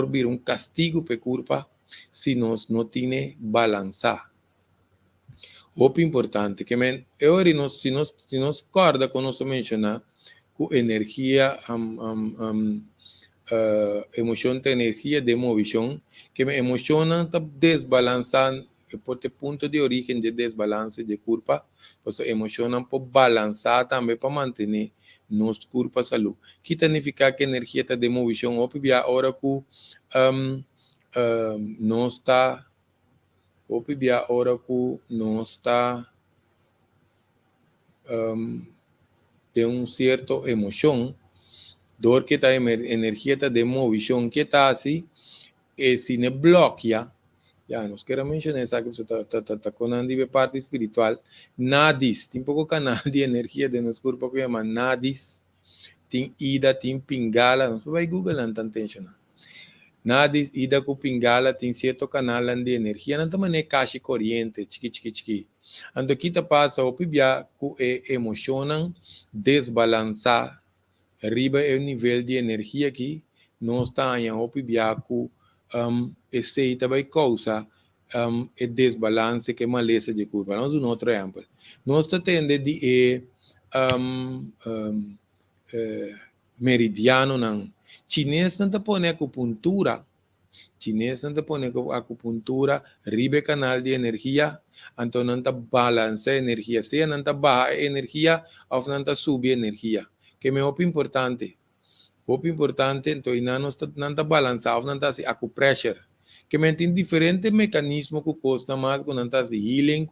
vir um castigo para o corpo se nós não tem balançar. O importante que agora se nós corda com nós mencionar com energia emoção tem energia de movição que me emociona está desbalançando por ter ponto de origem de desbalance de corpo, pues emociona por balançar também para manter nosso corpo saúde. Que significa que a energia está de movição ou bem a hora que não está ou bem a hora que não está tem certo emoção dor que está energia está de movição que está assim e se ne bloqueia. Já, nós queremos mencionar essa que você está com a parte espiritual. Nadis, tem pouco canal de energia de nosso corpo que chama nadis. Tem ida, tem pingala. Nós vai Google não atenção. Nadis, ida com pingala, tem certo canal de energia. Não também é caixa corrente, chiqui. Então, aqui está passa o pibia que emocionam desbalançar. Arriba é o nível de energia aqui. Nós está em o pibia que esse vai causar o desbalance que é maleza de corpo. Nós um outro exemplo. Nós temos de meridiano não. Chinês não põe acupuntura. Chinês não põe acupuntura. Ribe canal de energia. Então não balance a energia. Se não baixa a energia, ou não sube a energia. Que é muito importante. O importante, então, não está balançado, não está com pressure. Que tem diferentes mecanismos que custam mais quando não está healing,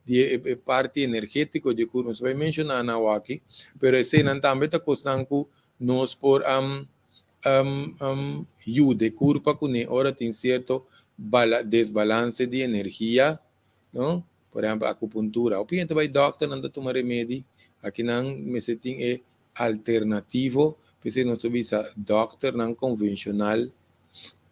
de parte energética de corpo. Você vai mencionar na aqui, mas esse não também está custando nós por ajuda corpo que ora tem certo desbalance de energia, não? Por exemplo, acupuntura. O cliente vai doctor não está tomando remédio, aqui não me tem é alternativo. Porque nós temos doctor não convencional,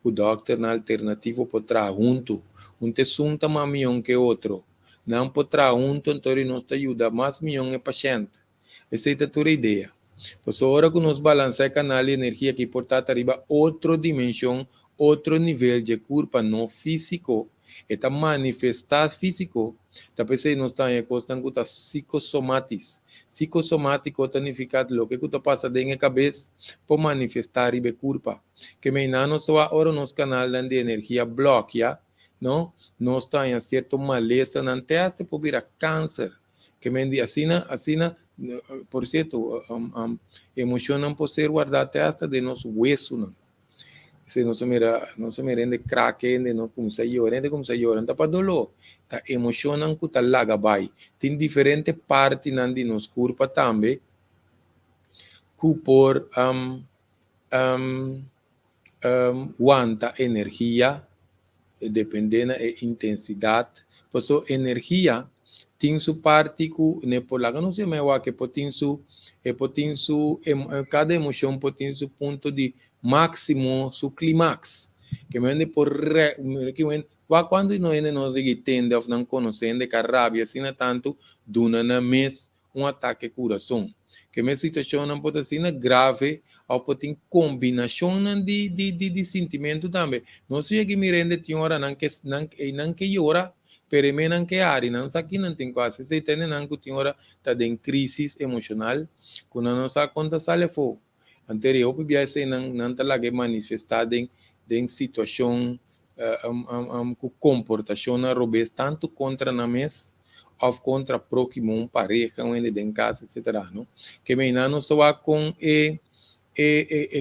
o doctor não alternativo pode trazer junto. Um assunto mais melhor que outro. Não pode trazer junto, então nós ajuda mais melhor o paciente. Essa é a tua ideia. Pois agora que nós balanceamos o canal de energia que porta arriba outra dimensão, outro nível de corpo não físico, Esta manifestar físico, talvez não está em questão que psicossomatis. Psicossomático significa lo que passa dentro da cabeça por manifestar e culpa. Que me não está agora nos canal de energia bloqueia, não? Não está em certo maleza, não tem até por vir a câncer. Que me diz assim, por certo, emocionam por ser guardado até hasta de nos huesos, não? Se não se mira de craque, de não começa a llorar, tá para dolor, tá emocionam que tá laga vai. Tem diferentes partes de nos corpo também, que por aguanta energia, dependendo da intensidade. Por isso, energia tem sua parte que ne por lá não se me va que tem su cada emoção tem seu ponto de máximo, su clímax, que me vende por que vende quando não é não se entende ou não conhecendo que a rabia assim tanto duna na mês ataque coração, que me situação não pode ser grave ou pode ter combinação de sentimento também. Não sei que me rende tinha hora não que llora, pero menan que ari não aqui não tem quase se tem não que tinha hora tá em crise emocional quando não sabe quando sale fo anterior que bia se não tá lá que manifestada em situação com comportação na robes tanto contra na mes ou contra próximo pareja ou em casa etc não que me não só com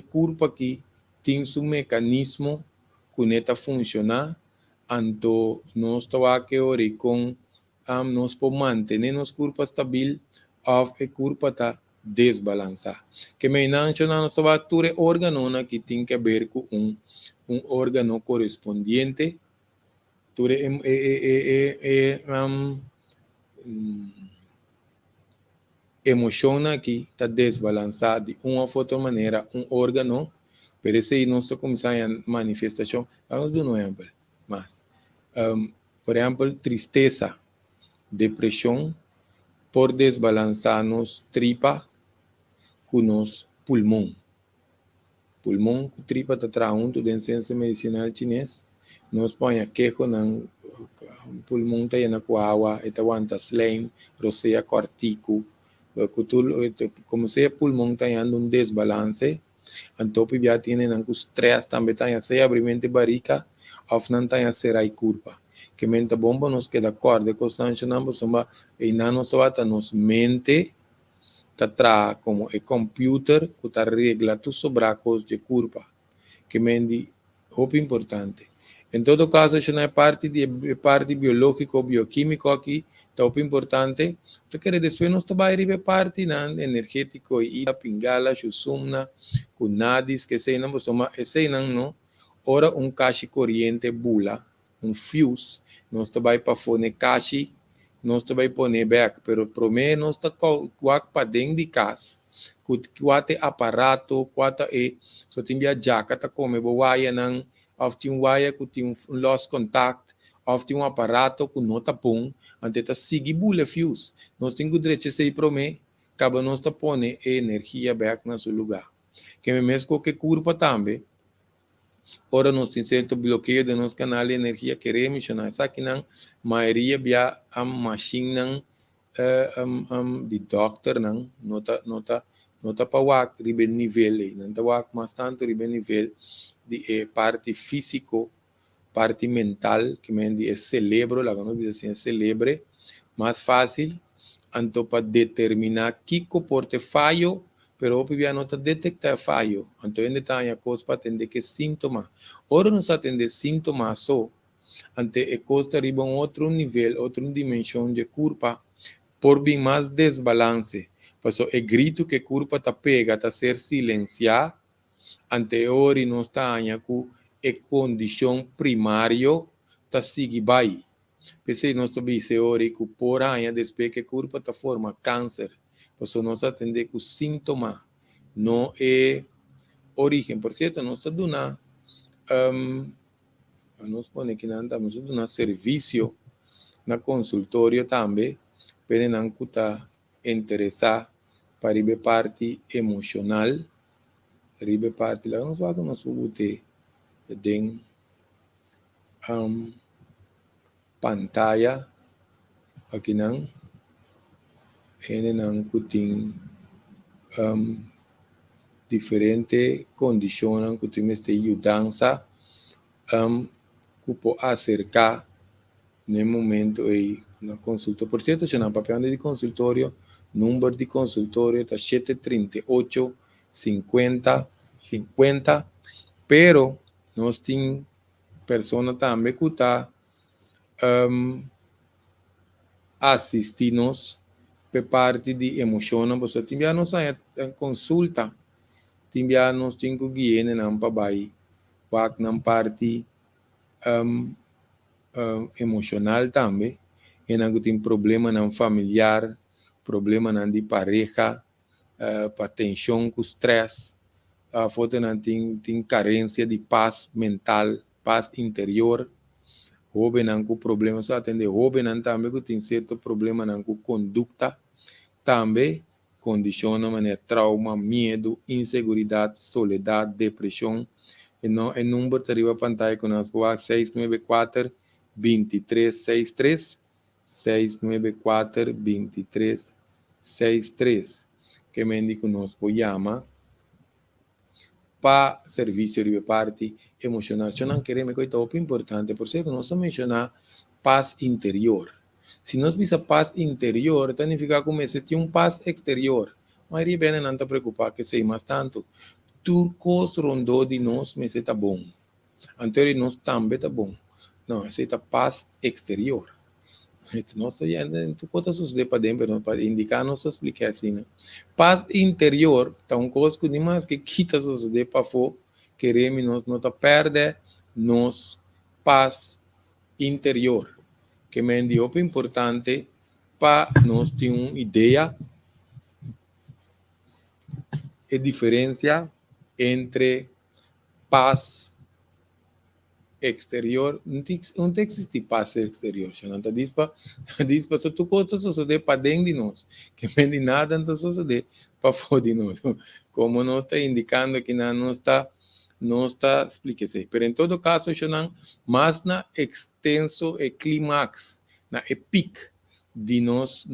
culpa que tem seu mecanismo que neta funcionar anto nós estamos aqui com nós por manter nos curva estabil ou a curva está desbalançada. Que me não nós estamos ture órgão que tem que ver com órgão correspondiente ture emoção que está desbalançada de uma ou outra maneira órgão, parece que nós começamos a manifestação. Vamos dar um exemplo, mas por exemplo, tristeza, depressão, por desbalançar nos tripa com nos pulmão. Pulmão com tripa está trabalhando dentro da ciência medicinal chinesa. Nós põe a queijo no pulmão está indo com água, está aguanta slime, roceia cortico, como se o pulmão está indo desbalance, então já tem um estresse também está a ser abrimento de barriga, ou não está a ser a curva. Que mente bomba nos queda acordo com constante não soma e não só está nos mente tá tra como é computer que tá regla tu sobracos de curva que mente muito importante em todo caso isso não é parte biológico bioquímico aqui tá muito importante porque depois nós vai arribar parte energético e a pingala chusumna com nadis que sei não soma esse não ora caixa corriente bula fuse nós vai para fone caixa nós vai pôr back, pero primeiro nós está para dentro de casa, quatro aparato, quatro só tem a jaca tá como wire não, ou tem wire que tem lost contact, ou tem aparato que não tá bom, ante tá seguir bula fuse, nós tem que direito se primeiro, acaba nós tá pôr energia back no seu lugar, que mesmo que curva também. Ora nós temos certo bloqueio de nosso canal de energia que remissionar. Essa aqui não, maioria via a máquina de doctor não, nota para o ribe nível, não tá o mais tanto ribe nível de parte físico, parte mental, que me diz cerebro, lá quando diz assim, cérebro, mais fácil, então para determinar que comporte falho pero já não está detectar falho. Então, ainda está a coisa para atender que sintoma. Ora, não se atender sintoma só, ante a coisa arriba outro nível, outra dimensão de culpa, por bem mais desbalance. Por isso, é grito que a culpa está pega, está ser silenciada, ante ora não está com a condição primária, está seguir vai. Pensei, nós estamos dizendo que por aí, depois que a culpa está forma câncer, por nós atender com sintoma, não é origem. Por certo, nós estamos dando, nós põe que não estamos dando serviço na consultório também, para não estar interessado para a parte emocional, a parte lá, nós vamos ter pantalla aqui não ele não tem diferente condições que tem esta mudança que pode acercar no momento aí na consulta. Por certo, já na papel de consultório, número de consultório está 738 50 50, pero nós temos pessoas também que está assistindo-nos por parte de emoção. Você tem a nossa consulta, tem a nós tem que guiar na papai, na parte emocional também, e não tem problema não familiar, problema não de pareja, para tensão com estresse, a foto não tem carência de paz mental, paz interior, jovem não com problema, só atender jovem não também que tem certo problema não com conduta, também condiciona maneira trauma, medo, inseguridade, soledade, depressão. E não é número que arriba a pantalla com nós, 694 2363 694 2363 que me indica nos chama para serviço de parte emocional. Eu não quero me coisa importante, por isso que nós mencionar paz interior. Se nós visa paz interior, significa que se tem paz exterior. Mas aí bem não está preocupado que sei mais tanto. Turcos rondou de nós, mas está bom. Anterior nós também está bom. Não, essa é a paz exterior. Nós tu pode suceder para dentro, para indicar, não se explica assim, né? Paz interior, tá um coisa que demais que quita suceder para fora, queremos nós não tá perde, nos paz interior, que me dio importante para nós ter uma ideia e diferença entre paz exterior, não existe paz exterior, não está diz para só tu coisa suceder para dentro de nós, que não de nada não suceder para fora de nós, como não está indicando que não está explique-se, mas em todo caso, não, mas na extenso e clímax, na epic de nós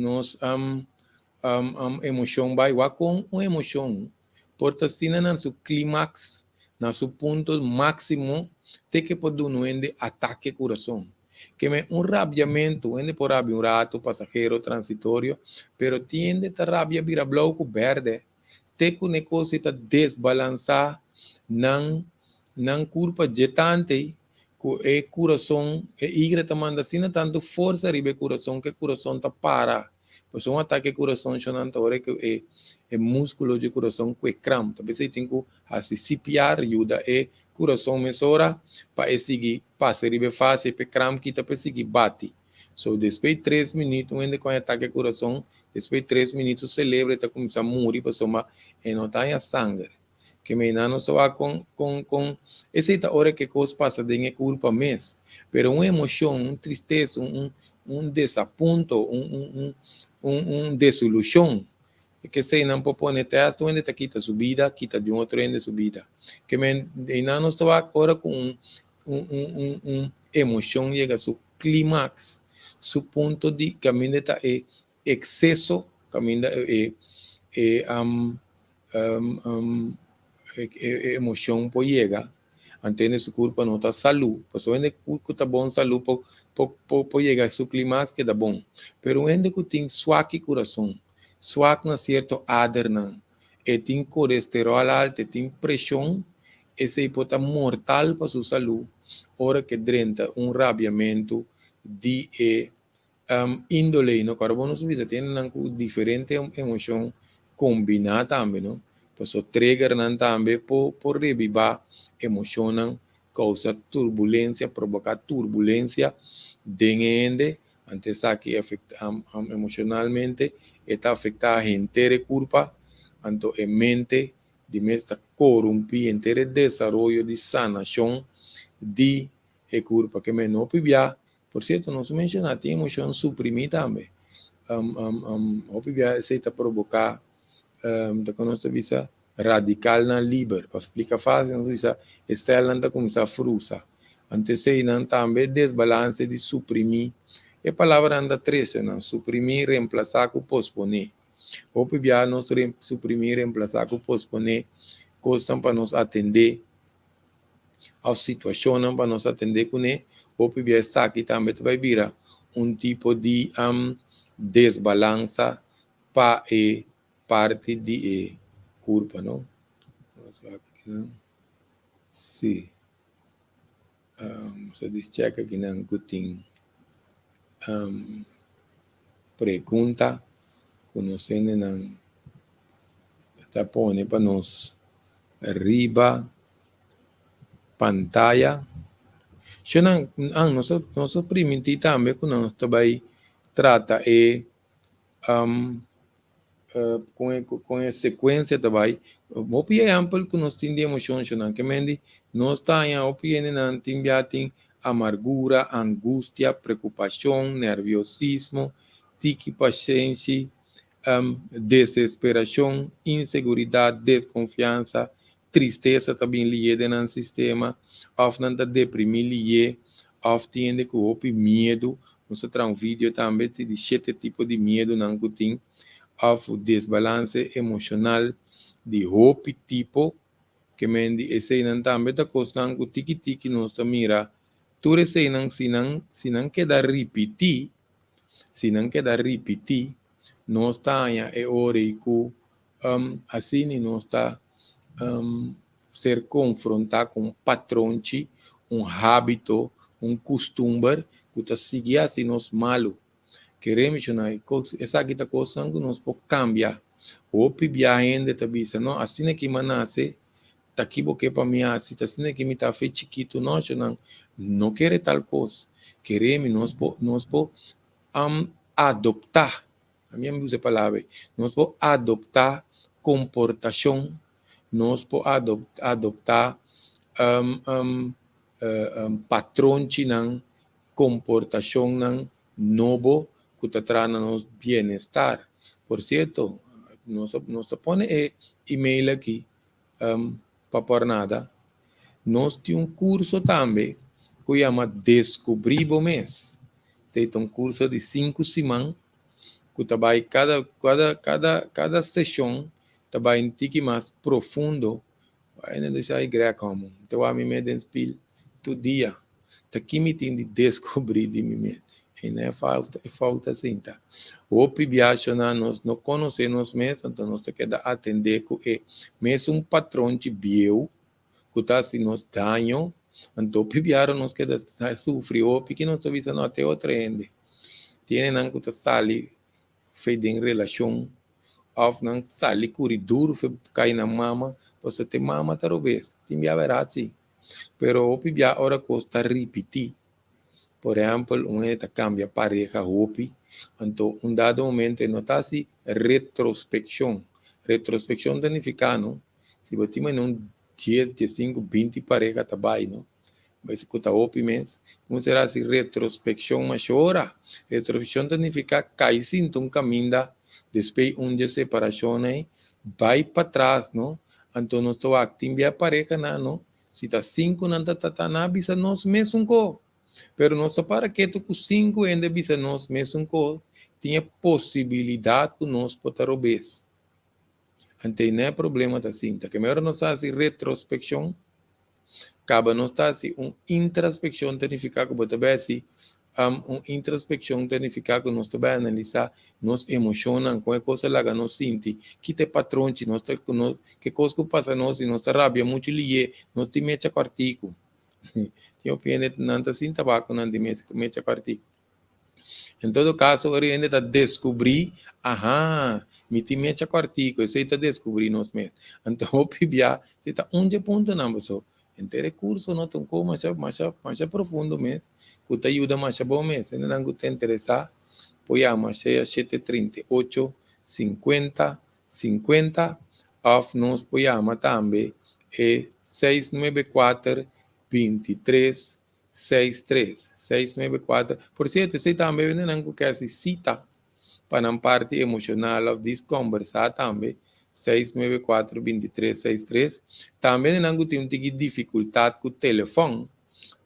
emoção vai igual com uma emoção, portanto, se não seu clímax, na seu ponto máximo, tem que poder um ataque coração. Que é um rabiamento, onde por rabia um rato, passageiro, transitório, pero tiende a rabia vira bloco verde. Tem que o negócio está desbalançar, não culpa jetante, que o coração, e igreja está mandando assim, tanto força ribe coração, que o coração está para. Pois um ataque coração, chonanta hora que é músculo de coração que é crampo. Talvez você tem que assistir, ajuda e coração mesora para seguir, passa ribe fácil, para crampo que para seguir bate. So depois de 3 minutos, ainda com ataque coração, depois de 3 minutos celebra está começar a morrer, para somar e não tem sangue. Que me não só com essa é a hora que coisa passa de culpa mês, pero uma emoção, tristeza, desaponto, desilusão, que se não propõe teste, onde está quita sua vida, quita de outro ende sua vida. Que me não estou agora com emoção chega a seu clímax, seu ponto de caminho está excesso, caminho emoção pode chegar, antene sua culpa não está saúde, pois onde que está bom saúde pode chegar a seu clímax que está bom, pero onde que tem suaque coração, suaque na certo adernan, e tem colesterol alto, tem pressão, esse pode estar mortal para sua saúde, hora que drenta rabiamento de índole, no carbono subida, tem diferente emoção combinada também, não? Pues o trigger nan tambe por revivar emocionan causa turbulência, provocar turbulência dentro antes aqui afecta emocionalmente está afectar a gente culpa anto a mente de mesta corrompe entre desenvolvimento de sanação de culpa que me não pibia por certo não se menciona tem emoção suprimida também o pibia aceita provocar da nossa visa radical na liber, para explicar fácil, não visa excelente começar a frusa, Antes sei não também desbalance de suprimir. É palavra anda três, não? Suprimir, reemplaçar com posponer. Ou pibia nós suprimir, reemplaçar com posponer, costam para nos atender a situação, para nos atender com ele. Ou pibia aqui também vai virar tipo de desbalança para a parte de culpa, não? Sim. Se descheca aqui não tem pergunta, conhecendo não está pondo para nós arriba pantalla. Se não, nossa primeira também que nós também trata com a sequência também. O exemplo que nós temos de emoção, que mendi nós temos a opinião não tem amargura, angústia, preocupação, nerviosismo, tique paciência, desesperação, insegurança, desconfiança, tristeza também ligada no sistema, of não deprimir ligada, of tem que o medo, nós temos um vídeo também de 7 tipos de medo não que tem, of desbalance emocional de hope tipo, que mendi esse não também está costando o tiki nós mira, tudo esse não se não queda repetir, nós está é hora que assim nós está ser confrontado com um patrão, hábito, costume que está seguindo assim nós malo. Queremos essa aqui está coisa que nós podemos cambiar. O pibia ainda está dizendo, não, assim é que nasce, está aqui porque para mim assim é que me está feito chiquito, não quer tal coisa. Queremos nós adoptar, a minha usa a palavra, nós podemos adoptar comportação, nós podemos adoptar patrão de comportação novo que está trazendo bem-estar. Por certo, nós põe e-mail aqui para por nada. Nós temos curso também que chama Descobrir o Mês. É um curso de 5 semanas que trabalha cada sessão trabalha um tique mais profundo. Ainda deixa a igreja como. Então, a mim me despil todo dia. Tá aqui me tem de descobrir de mim mesmo. E não é falta assim, tá? O viagem nós não conhecemos mesmo, então nós temos que atender com mesmo patrão de bio, que está assim nos danho, então o viagem nós que sofrer, o porque nós estamos vendo até outra ende. Tem não que sali feito em relação, ou não sali corredor, cai na mama, você tem mama talvez, tem a verdade, pero o viagem agora custa repetir. Por exemplo, está cambia pareja, hopi, então, dado momento, nota-se retrospecção. Retrospecção significa, não? Se você tem 10, 15, 20 pareja trabalho, não? Vai se cutar hopi mesmo. Como será assim, retrospecção, mas ora? Retrospecção significa cair sim, um caminho, depois de separação, vai para trás, não? Então, nós estamos aqui, a pareja, não? Se está 5, não está na bisa, nós mesmos, pero não para que tu com 5 ainda bisa nós mesmo com tinha possibilidade que nós poder obes. Então não é problema da cinta. Que melhor nós fazer retrospecção, acaba nós fazer introspecção, significa que você vai assim, introspecção significa que nós vai analisar nos emoções, com a coisa lá que nós sente, que te patrão, nós que coisa que passa nós, e nossa rabia muito lié, nós te mete a artigo. Tinha opinião nanta sin tabaco não de mecha partido. Em todo caso, ele ainda está descobrir, me tem mecha partido, esse está descobrir nos meses. Então, o PIBA, você está onde ponto não, pessoal? Então, recurso não tem como mais profundo mesmo, que te ajuda mais bom mesmo. Ainda não te interessar, põe a mais 738 50 50, off nos põe a também, 694 23 63 694. Por certo, você também não quer se cita para a parte emocional de conversar também. 694 23 63. Também não tem dificuldade com o telefone.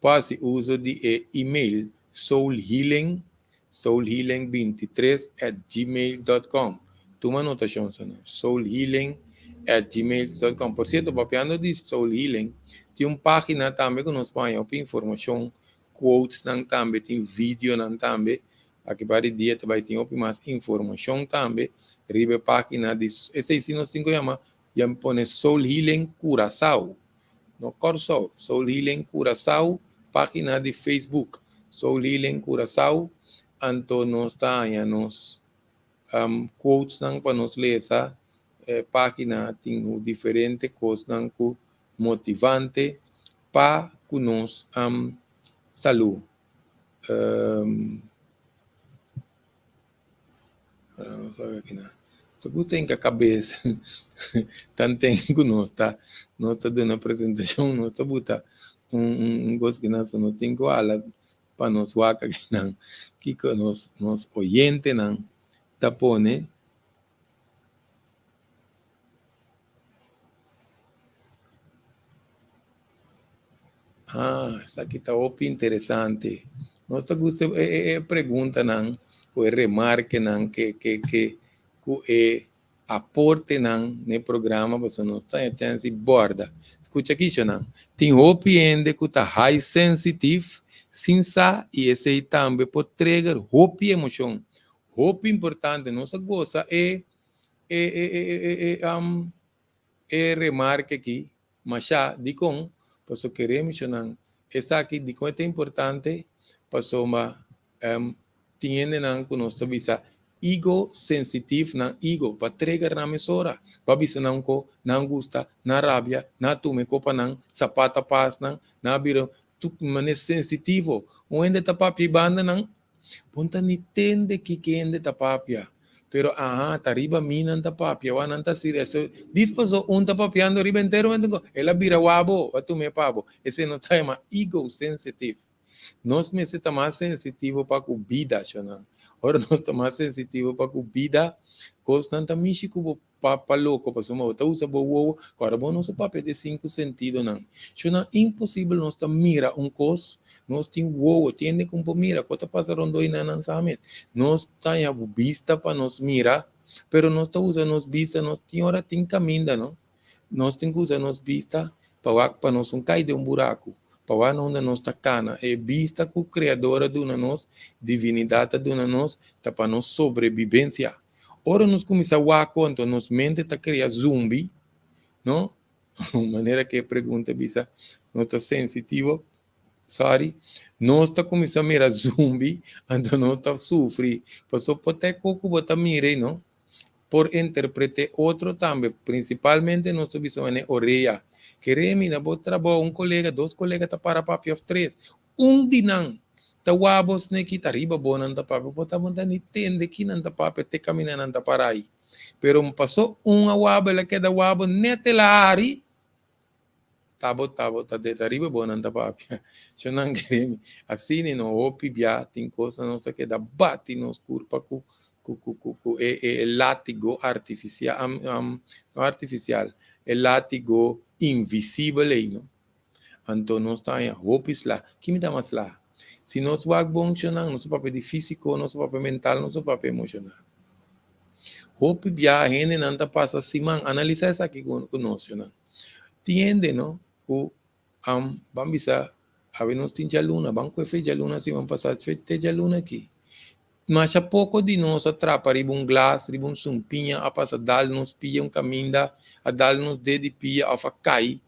Faça uso de e-mail soulhealing23@gmail.com. Toma anotação, soulhealing@gmail.com. Por certo, papiando de Soul Healing, tem uma página também que nos põe op informação, quotes não também, tem vídeo não também. Aqui para o dia vai ter mais informação também. Ribe página de esse ensino 5 chama, já me põe Soul Healing Curaçao. No Corso, Soul Healing Curaçao, página de Facebook, Soul Healing Curaçao, anto nos taia nos quotes nang para nos ler essa página tem diferente coisas nang motivante para que nos saúde. Vamos ver aqui na. Se você tem que a cabeça, tanto que nós está dando apresentação, nós está botando coisa que nós não tem que falar para nós waka que nos oyente não tá pone. Essa aqui está muito interessante. Nós está gostando pergunta não, ou remarque não que aporte não no programa, você não está a chance borda. Escuta aqui, não. Tem hope que está high sensitive, sinsa e esse aí também pode trigger hope emoção. Hope importante, nossa gosta remarque aqui, mas já de com, posso querer mencionar, essa aqui de com é importante, posso uma tiene não com nossa visa ego sensitive na ego para trigger na mesora para bisa não ko não gusta na rabia na tume copa não sapata pas não na biro tu mané sensitivo onde tá papi banda não ponta ni tende que ende tá papia pero tariba minan ta papia wanan ta serious disposo un ta papiando riba entero ela bira wabo tu me pabo esse não tá uma ego sensitive nós me está mais sensitivo para a vida, chama. Ora nós está mais sensitivo para a vida, constante místico para louco, para soma outra usa boa, agora bom não se papel de 5 sentidos não. Chama impossível nós tá mira coisa, nós tem uou, tem como mira, quando passa rondo ina não sabe. Nós tá a vista para nós mira, pero nós tá usa nós vista, nós tem hora tem caminho, não? Nós tem que usar nós vista para nós não cair de buraco. Para onde nós está cana, é vista que o criador de nós, divinidade de nós, está para nós sobrevivência. Ora nós começamos a conta, nós mente está criando zumbi, não? Maneira que pergunta, bisa, nós está sensitivo, sorry, nós está começando a mirar zumbi, então nós está sofrendo, passou por até coco botar mire, não? Por interpretar outro também, principalmente nós estamos na orelha. Queremos na boa trabalho, colega, 2 colegas tá para papi of 3. Dinang, tá wabos ne kita riba bonan tá papi, bota monta ni tende que não tá papi, te camina não tá para aí. Pero passou wabo, ela queda wabo netelari, tá de riba bonan tá papi. Se não queremos, assim não opi bia, tem coisa nossa que dá bate nos curpa com látigo artificial, não artificial, látigo invisível, não? Então, nós estamos em hopes lá. Que me dá mais lá? Se nós vamos funcionar, nosso papel de físico, nosso papel mental, nosso papel emocional. Hope viaje, não está passa assim, analisar isso aqui conosco, não? Tiende, não? Vamos ver, a ver, nós temos a luna, vamos com a luna, se vamos passar a luna aqui. Mas há pouco de nós atrapa riba glass, riba sumpinha, a passar dar-nos pia caminho, a dar-nos dedo pia, a cai,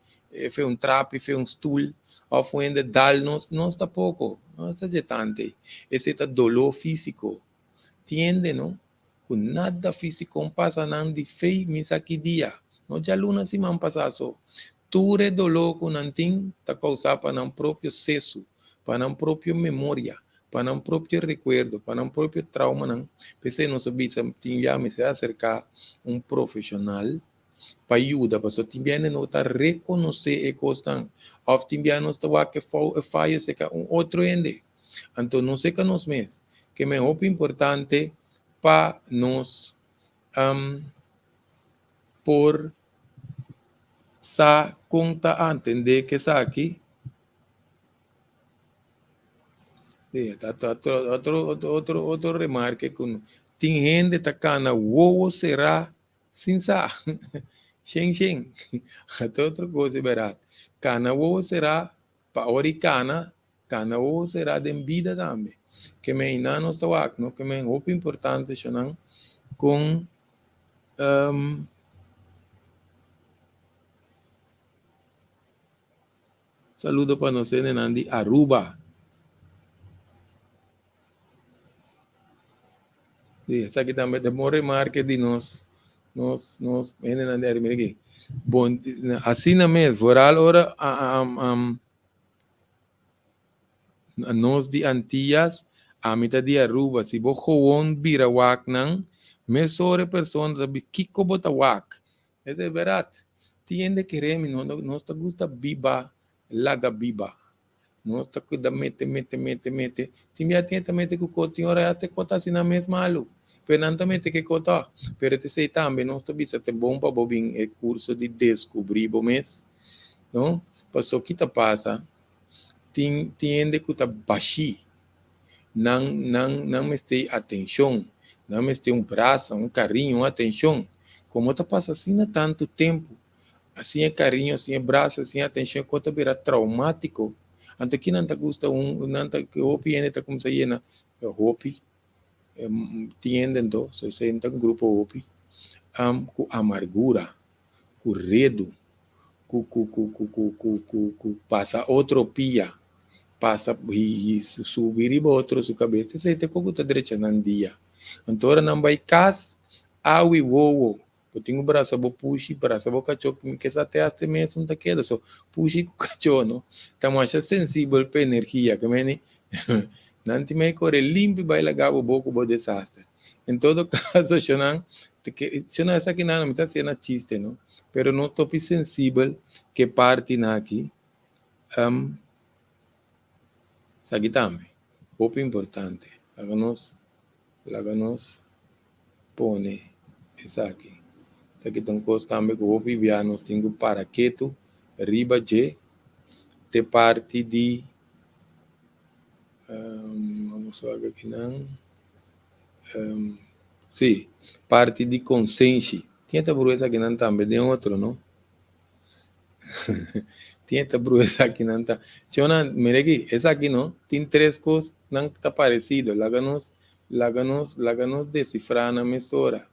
fez trapo, fez stool, a fuende dar-nos, não está pouco, não está de tanto. Esse é dolor físico. Tiende, não? Com nada físico passa não de feio, misa que dia. Não já luna se man passa só. Tudo dolor com nantim, está causado para não próprio cesso, para não próprio memória. Para um próprio recuerdo, para um próprio trauma, não. Pensei não sabia se tinha me se acercar profissional para ajuda, para só tinha não tá reconhecer e coisa, ou tinha não está que falha se que outro ende. Então não sei que nós mesmos, que é muito importante para nós por sa conta a entender que está aqui Sí, outro remarque que tem gente tacana, o será sin sa, shen. Até outra coisa, verá. Cana o será para oricana, cana o será de vida também. Que me inano sawak, no que me muito importante chonan com saludo para nós Nandi Aruba. Sí, essa aqui também tem um remarque de nós Nandi Aruba aqui. Bom, assim na mesma, voral ora nós de Antillas, a mitad de Aruba, se vos gewoon birawak nang, me sobre personas sabe kiko botawak. É verdade. Tiende que remi, nós te gusta biba, laga biba. Nós te cuida mete. Timia tenta mete que o cotinho ora até cota assim na mesma alu. Penantamente que cota. Pero te sei também, nós te bisa te bom para bobin é curso de descobrir bom mês. Não? Passou que te passa. Tiende que tá baixi. Não me tem atenção, não me tem braço, carinho, atenção. Como tu passa assim há tanto tempo, assim é carinho, assim é braço, assim é atenção, quando vira traumático. Antes que não te gusta não te que o piene tá como se llena, hopi, tienden do, se senta um grupo hopi, com amargura, com redo, com passa outropia. Passa e subir e botar sua cabeça, você tem como tá direita na dia. Então, não vai cas, awi wowo. Eu tenho um braço, vou puxar, braço, vou cachorro, que essa até até mesmo tá queda, só puxar com o cachorro, não? Estamos achando sensível para energia, que mene, não tem meio correr limpo, vai lagar o boco, o desastre. Em todo caso, chonan, chonan essa aqui não, me está sendo chiste, não? Pero não estou sensível que parte na aqui, aqui também, pouco importante, láganos pone essa aqui. Essa aqui tem coisa também que o viviano tem paraqueto, riba de parte de, vamos ver aqui não, sim, parte de consciência. Tinha por essa aqui não também, tem outro, não? Tinha por essa aqui não tá. Se eu não, mire aqui, essa aqui não, tem três coisas não está parecido, láganos decifrar na mesura.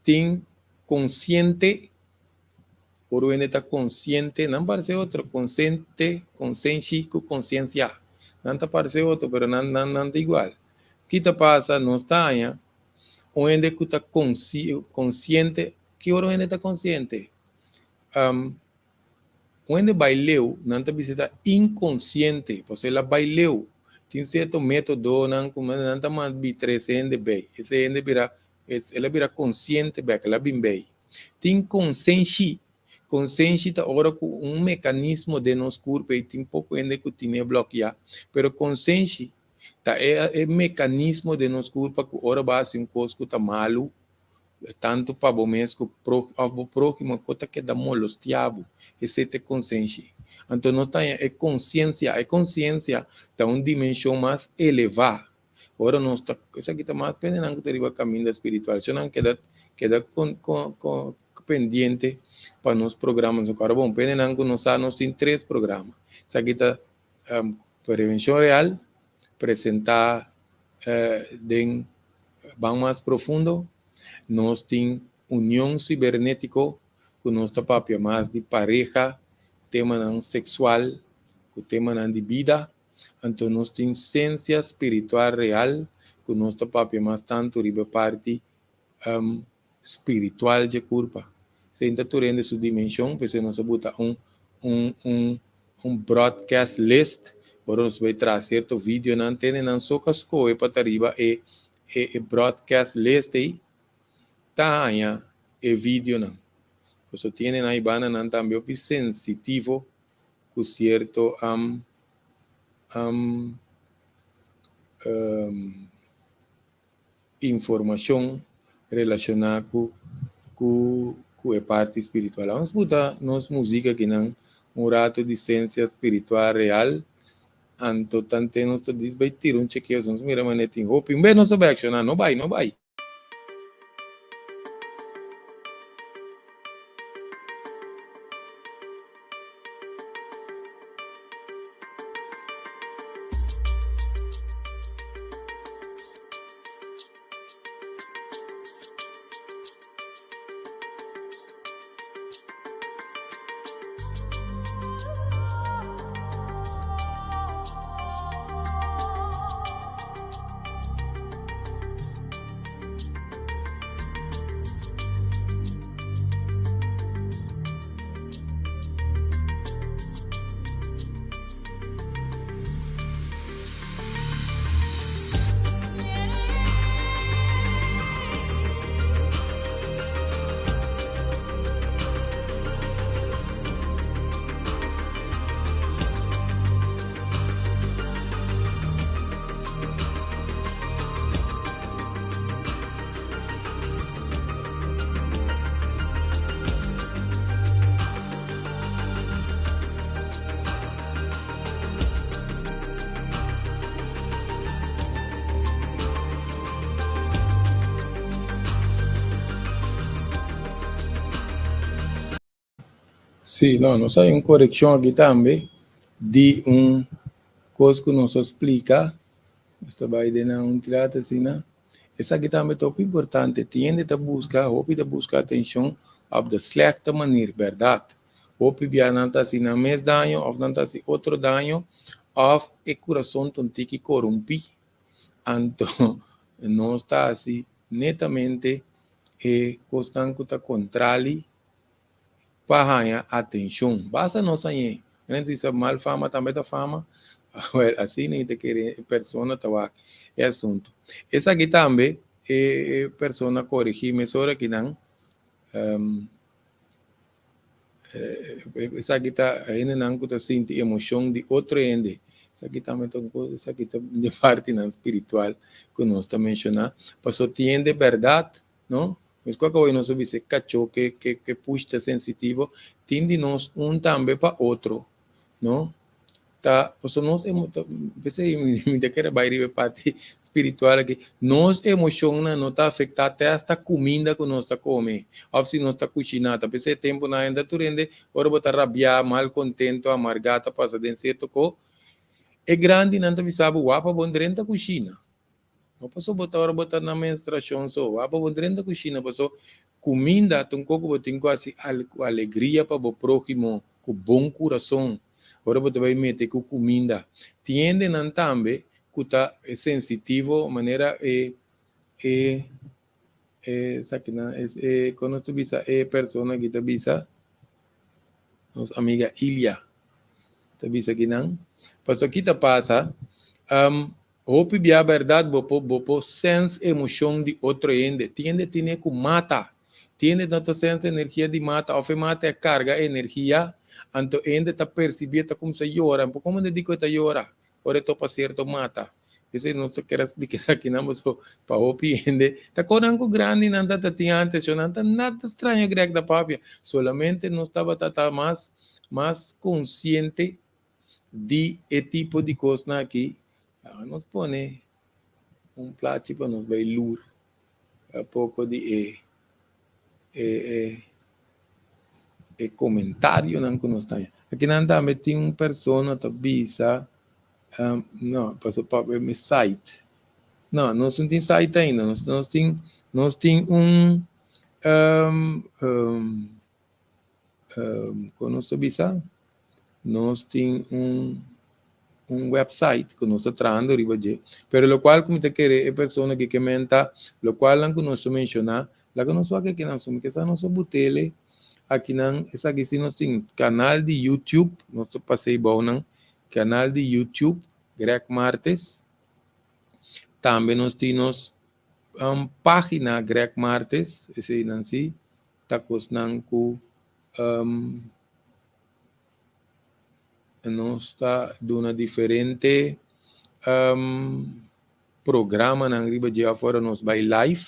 Tem consciente, por o está consciente, não parece outro, consciente, consciência, não está parece outro, pero não é igual. O que está passa, não está aí, o ende que está consciente, que hora o ende está consciente? O ende baileu, não está visita inconsciente, pois ela baileu, tem certo método, não está mais bitrescende bem, esse ende ela vira consciente bem, ela bem bem. Tem consciência está agora com mecanismo de nosso corpo e tem pouco ainda que tinha bloqueado, mas consciência é mecanismo de nosso corpo que agora vai ser coisa que está malo, tanto para o mesmo o próximo, coisa que dá molos, diabo, esse é consciência. Então, não tem consciência está uma dimensão mais elevada. Agora, nós está, isso aqui está mais pendente que o caminho espiritual, só não queda pendiente para nos programas. Agora, bom, pendente nós temos 3 programas. Isso aqui está prevenção real, apresentar vamos mais profundo. Nós temos união cibernético, que nós papel mais de pareja, tema sexual, o tema de vida. Então, nós temos ciência espiritual real, que nós papel mais tanto de parte espiritual de culpa. Se está turendo sua dimensão, pues nós bota broadcast list, para nós vai trazer certo vídeo na antena, não só que escolhe para arriba e broadcast list aí, tá aí e vídeo não. Você tem aí bana não também sensitivo com certo informação relacionada com a parte espiritual. Vamos botar nossa música aqui não, rato de ciência espiritual real, Anto tante não se diz vai tirar chequeio, sons mira manetin hope, bem não se vai accionar, não vai, não vai. Sim, não, nós temos uma correção aqui também de coisa que nos explica. Esta vai de um tirada assim, né? Essa aqui também é muito importante. Tiende a buscar atenção de slechte maneira, verdade? Hope via não está assim, mais dano, ou não está assim, outro dano, ou o coração tontique corrompe. Então, não está assim, netamente, constante controle para a atenção. Basta não sair. A gente diz mal fama, também da fama. Assim, nem te querer, persona, tá é assunto. Essa aqui também é persona corrigir, mas hora que não. Essa aqui está, ainda não está sentindo emoção de outro ende. Essa aqui também tem coisa, essa aqui está de parte não espiritual que nós está mencionando. Passou tiende verdade, não? Mas qual que é o nosso vice cachorro que puxa sensitivo, tende nós também para outro, não? Tá, passou nós pensei me querer baile parte espiritual aqui. Nós emocionamos não está afetada até esta comida que nós está comendo. Ou se nós está cozinhando, pensei tempo na ainda tu rende, ora botar rabia, mal contento, amargata, passa de certo co. É grande não te sabe o apa bom dentro da cozinha. Não passou botar na menstruação só, o apa bom dentro da cozinha, passou comida, tem coco botinho quase alegria para o próximo, com bom coração. Agora você vai meter com comida. Tiende não também que está sensitivo, maneira sabe não, quando tu visa pessoa que te visa, nossa amiga Ilha, te visa que não. Mas aqui te passa, hope bia verdade, bopo sense emoção de outro ende. Tiende que mata. Tiende tanta sense energia de mata, ou mata é carga energia. Anto ainda está percebendo como se llora, um pouco como de digo está llora, ora estou para certo mata. Esse não se quer explicar aqui não, mas para o ainda está corando grande, não está tinha antes, não está nada estranho grego da papia, solamente não estava mais consciente de tipo de coisa aqui. Nos põe plato para nos vai lur, um pouco de comentário não que nós está. Aqui não também tem uma pessoa que visa, não, passou para o site. Não, nós não tem site ainda, nós tem com nosso visa, nós tem website que nós estamos trabalhando, pero lo cual como te quer é pessoa que comenta, lo cual não que nós mencionar, lá que nós aqui não somos que está nosso botele. Aqui não, essa aqui sim nós tem canal de YouTube, nós passei bom não, canal de YouTube, Greg Martes. Também nós temos página Greg Martes, esse não se, tá custando com nós está dando diferente programa na riba de fora nós vai live,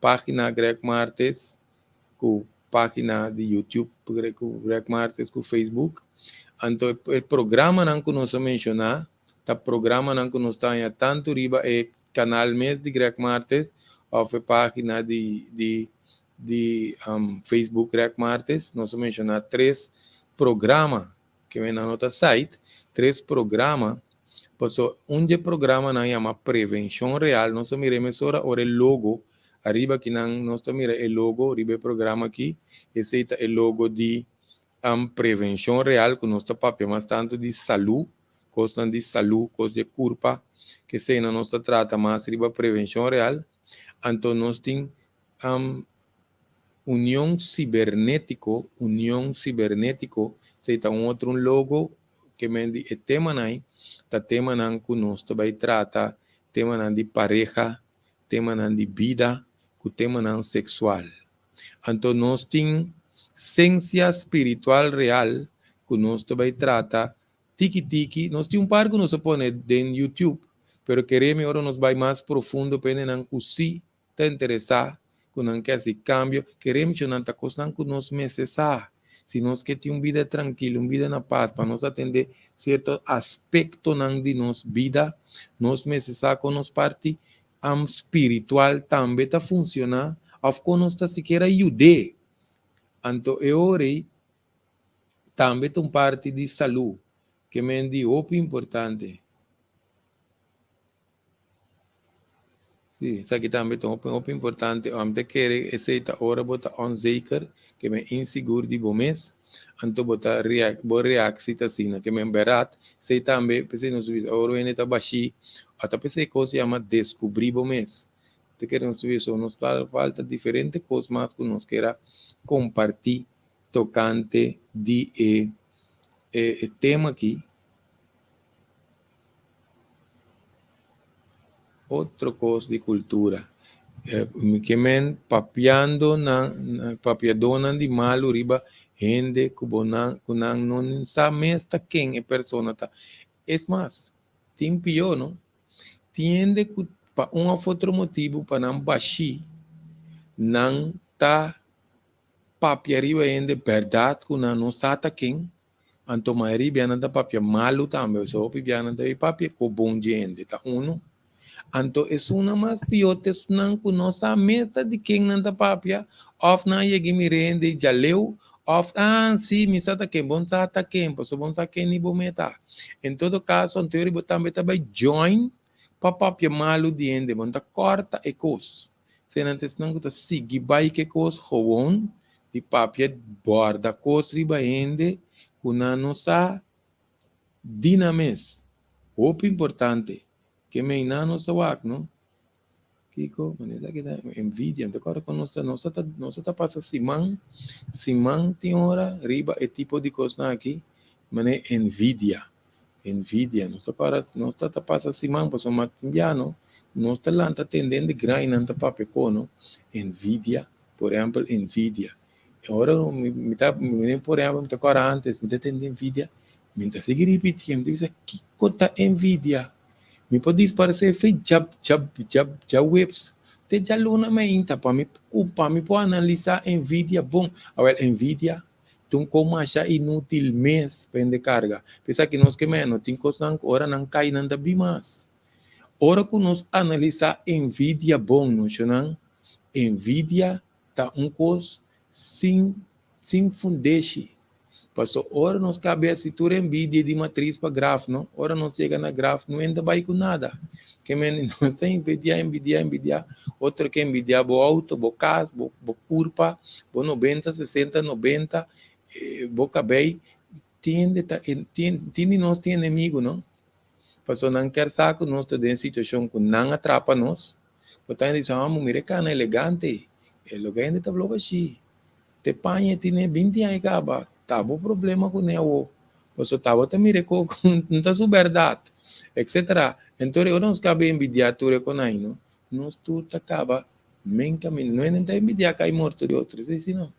página Greg Martes, com página de YouTube, Greg Martes, com Facebook. Então, o programa não que nós mencionar, tá programa não que nós está tanto riba é canal mês de Greg Martes ou a página de Facebook Greg Martes, nós mencionar 3 programas que vem na nossa site, 3 programas. Então, programa não chama Prevenção Real, nós miramos ora o logo, arriba que nós mira o logo, arriba o programa aqui, esse é o logo de Prevenção Real, que nós papel mais tanto de saúde, coisa de culpa, que se não nos trata mais arriba Prevenção Real, então nós temos União Cibernético, se outro logo que mendi o tema aí, tá tema não que nós também trata, tema não de pareja, tema não de vida, que tema não sexual. Então nós temos ciência espiritual real, que nós também trata, tiki, nós temos par que nós põe dentro YouTube, pero queremos agora nos vai mais profundo, para não que se te interessar, que não quer esse cambio, queremos que não está costando que nós necessar. Se nós queremos uma vida tranquila, uma vida na paz, para nós atender certo aspecto de nossa vida, nós necessitamos que nossa parte espiritual também está funcionando, ou que nós está sequer ajudar. Então, eu também tem parte de saúde, que me é importante. Sim, isso aqui também é importante. Vamos querer essa hora botar onzeker, que me inseguro de bom mês. Então botar reação assim, que me berat. Sei também, pensei no subir, agora ele está baixo. Até pensei que se chama descobrir bom mês. Te queremos subir, só nos falta diferentes coisas mais que nós queira compartilhar tocante de tema aqui. Outra coisa de cultura. Que men papiadona de malo riba gente que não sabe esta quem é persona tá. É mais, tem pior, não? Tiende que para outro motivo para não baixar, não tá papia riba ainda verdade que não sabe quem. Então maioria biana da papia malo também, só biana da papia com bom gente, tá uno. Então, é uma mais pior, é uma que não sabe de quem não está papia, of na yegi me rende, já leu, of, sim, me sata quem, bom sata quem, passou bom sata quem, nem bom meta. Em todo caso, a teoria também vai join, para papia malo de ende, bom tá corta e coisa. Se não tem não tá seguir, vai que coisa, gewoon, de papia borda coisa, riba ende, que não sabe, dinames, muito importante. Que me inano sa wak, no? Kiko, manila kita, envidia. Agora, quando nós está passa simang tem hora, riba, e tipo de coisa aqui, mané envidia. Nós está passa simang, passo matimbiano, nós está lá, está tendendo grande, não está papecono, envidia, por exemplo, envidia. Agora, por exemplo, me agora antes, me está tendo envidia, me está seguindo repetindo, me diz, Kiko está envidia. Me pode parecer feio, já webs. Te já luna me inta para me analisar envidia bom. Agora envidia, tu como acha inútil mês para carga. Pensa que nós que menos tem coisa ora não cai nada bem mais. Ora que nós analisar envidia bom, não? Envidia tá coisa sem fundeixe. Passou hora nos cabe a cintura envidia de matriz para grafo, não? Hora não chega na grafo, não ainda vai com nada. Que men não tem envidia. Outro que envidia bo auto, bo casa, bo curpa, bo 90, 60, 90, bo cabei. Nós tem inimigo, não? Passou não quer saco, nós estamos em situação que não atrapa nós. Portanto, diz, mire cana elegante. Elegante tá bloco assim. Te panha, tem 20 anos, acaba. Tava problema com ele, você tava também com não tá verdade, etc. Então eu não cabe envidiar tudo com aí, não? Nós tudo acaba, nem caminho, não é nem envidiar cai morto de outros, é assim não.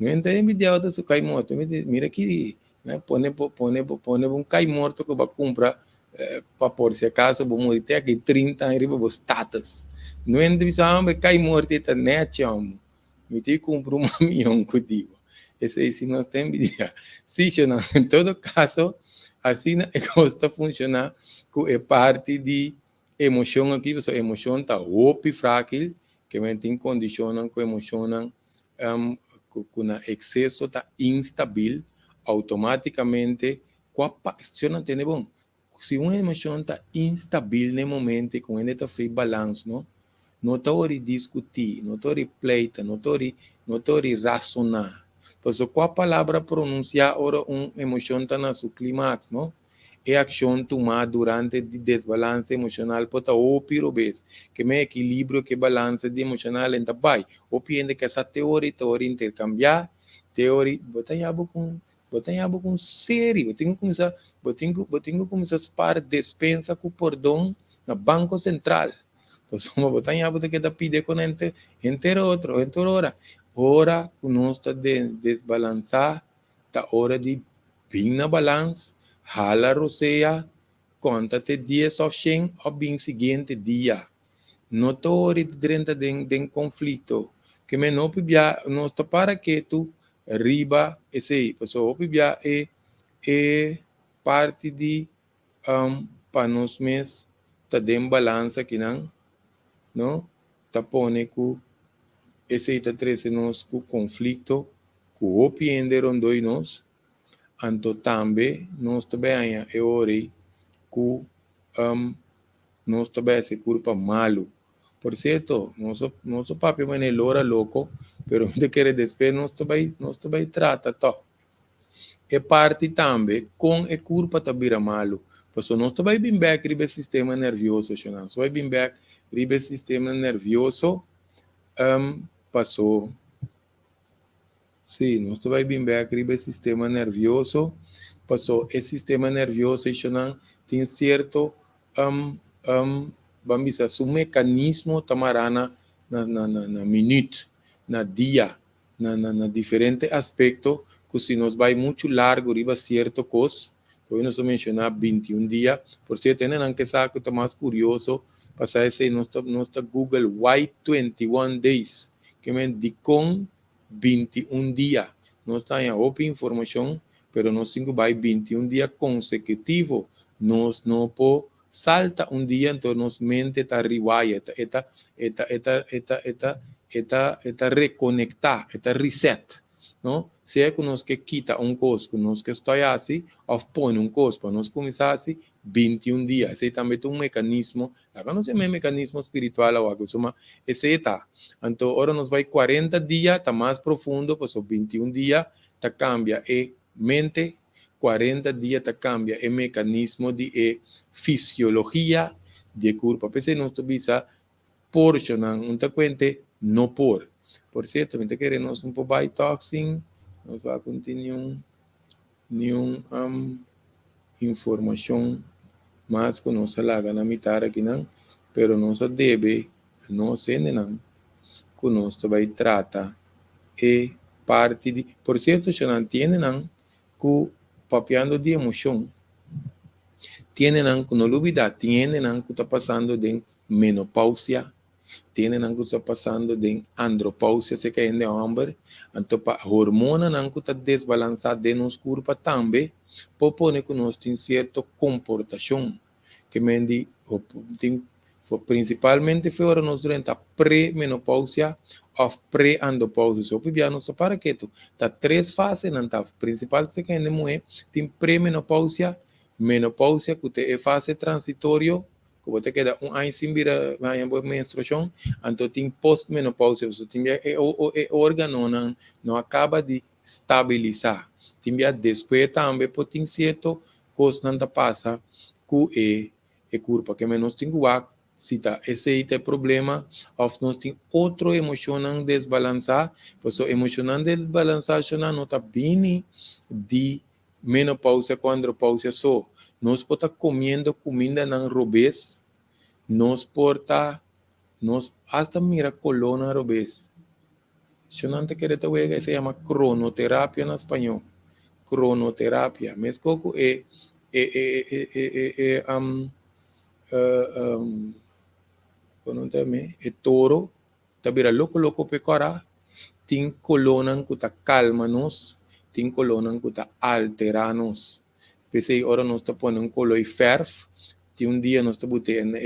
Não é envidiar outros cai morto, mira aqui, né? Põe cai morto que vai comprar para por se acaso vou morrer até aqui 30 anos riba status. Não é envidiar cai morto tá net, me te compro um caminhão contigo. Esse nós temos envidia. Sim, não. Em todo caso, Assim é que funciona com a parte de emoção aqui, a emoção está opi frágil, que tem condicionam com emoção com excesso está instável, automaticamente, se não tem bom, se uma emoção está instável no momento, com ele está free balance, não está hora discutir, não está hora pleita, não está hora razonar. Por qual palavra pronunciar ora emoção está na seu clímax, não? É ação tomada durante o desbalance emocional para o pirobês, que me equilíbrio, que balance de emocional em tabai. O piende que essa teoria intercambiar, teoria, botanhabo com sério, botinho começar a par despensa com perdão no Banco Central. Então, botanhabo de que da pide com entre hora. Hora que nós está desbalançar, tá hora de vir na balança, hala roceia, conta-te dias of shame, ou bem seguinte dia. Não tô dentro de conflito. Que me não pibia, não está para que tu riba, esse aí, pessoal, pibia é parte de para nós mesmos, tá de balança aqui não? Tá pone com esse aí tá trazendo com conflito, com o pienderon dois nós, anto também nós também é hora que nós também se culpa malo. Por certo, nosso papi é lora louco, pero de querer despedir nós também trata to. É parte também com a culpa também malo. Porque nós também bem back ribe sistema nervioso, nós vai bem back ribe sistema nervioso, passou. Sim, nós também bem back ribe sistema nervioso, passou. Esse sistema nervioso, tem certo vamos dizer, o mecanismo tamarana na minuto, na dia, na diferente aspecto, que se nos vai muito largo, riba certo coisa, então nós mencionar 21 dias, por se tem que saber que está mais curioso, passar esse nosso Google Why 21 Days, que me com 21 dias, nós está em open informação, pero nós temos que vai 21 dias consecutivos, nós não podemos salta um dia, então nossa mente está riwaya, está reconectar, está reset, não? Se é que nós que quita coisa, que nós que está assim, ou põe coisa, para nós começar assim, 21 dias. Esse também tem mecanismo, agora não sei mecanismo espiritual ou algo, mas esse está. Então, agora nós vai 40 dias, está mais profundo, pues 21 dias, está cambia, mente, 40 dias te cambia el mecanismo de fisiología de culpa. Pese no visa porcionan, un te cuente, no por. Por cierto, me te queremos un poco by toxin, nos va a continuar información más que nos la gana mitar aquí, pero no se debe, no se nenan, que nos va a tratar parte de, por cierto, se no tienen que papeando de emoção, tienen que no olvidar, tienen que está passando de menopausia, tienen que está passando de andropausia, se caem de homem, então para hormona não que está desbalançada de nos corpo também, propõe que nós tem certa comportação, que mendi principalmente fora nós durante a pré-menopausia ou pré-andropausia. So, piano só para que tu tá três fases, não tá? Principal se que mulher tem pré-menopausia, menopausia que é fase transitória, que você queda ano sem vir a menstruação, então tem pós-menopausia, você tem o órgão não acaba de estabilizar. Tem depois também pode ter certo coisa não passa que é culpa que menos tem que se tá, esse aí tem problema, ou nós tem outro emocional desbalançar, pois o emocional desbalançar não está bem de menopausia com andropausia só. Nós podemos estar comendo comida não robês, nós podemos hasta mira coluna robês. Se não te quer te se chama cronoterapia em espanhol. Cronoterapia. Mas coco é toro, tabira louco pecora, tem coluna que tá calma nos, tem coluna que tá altera nos. Pensei, ora nós está pondo color e ferve, um dia nós está botando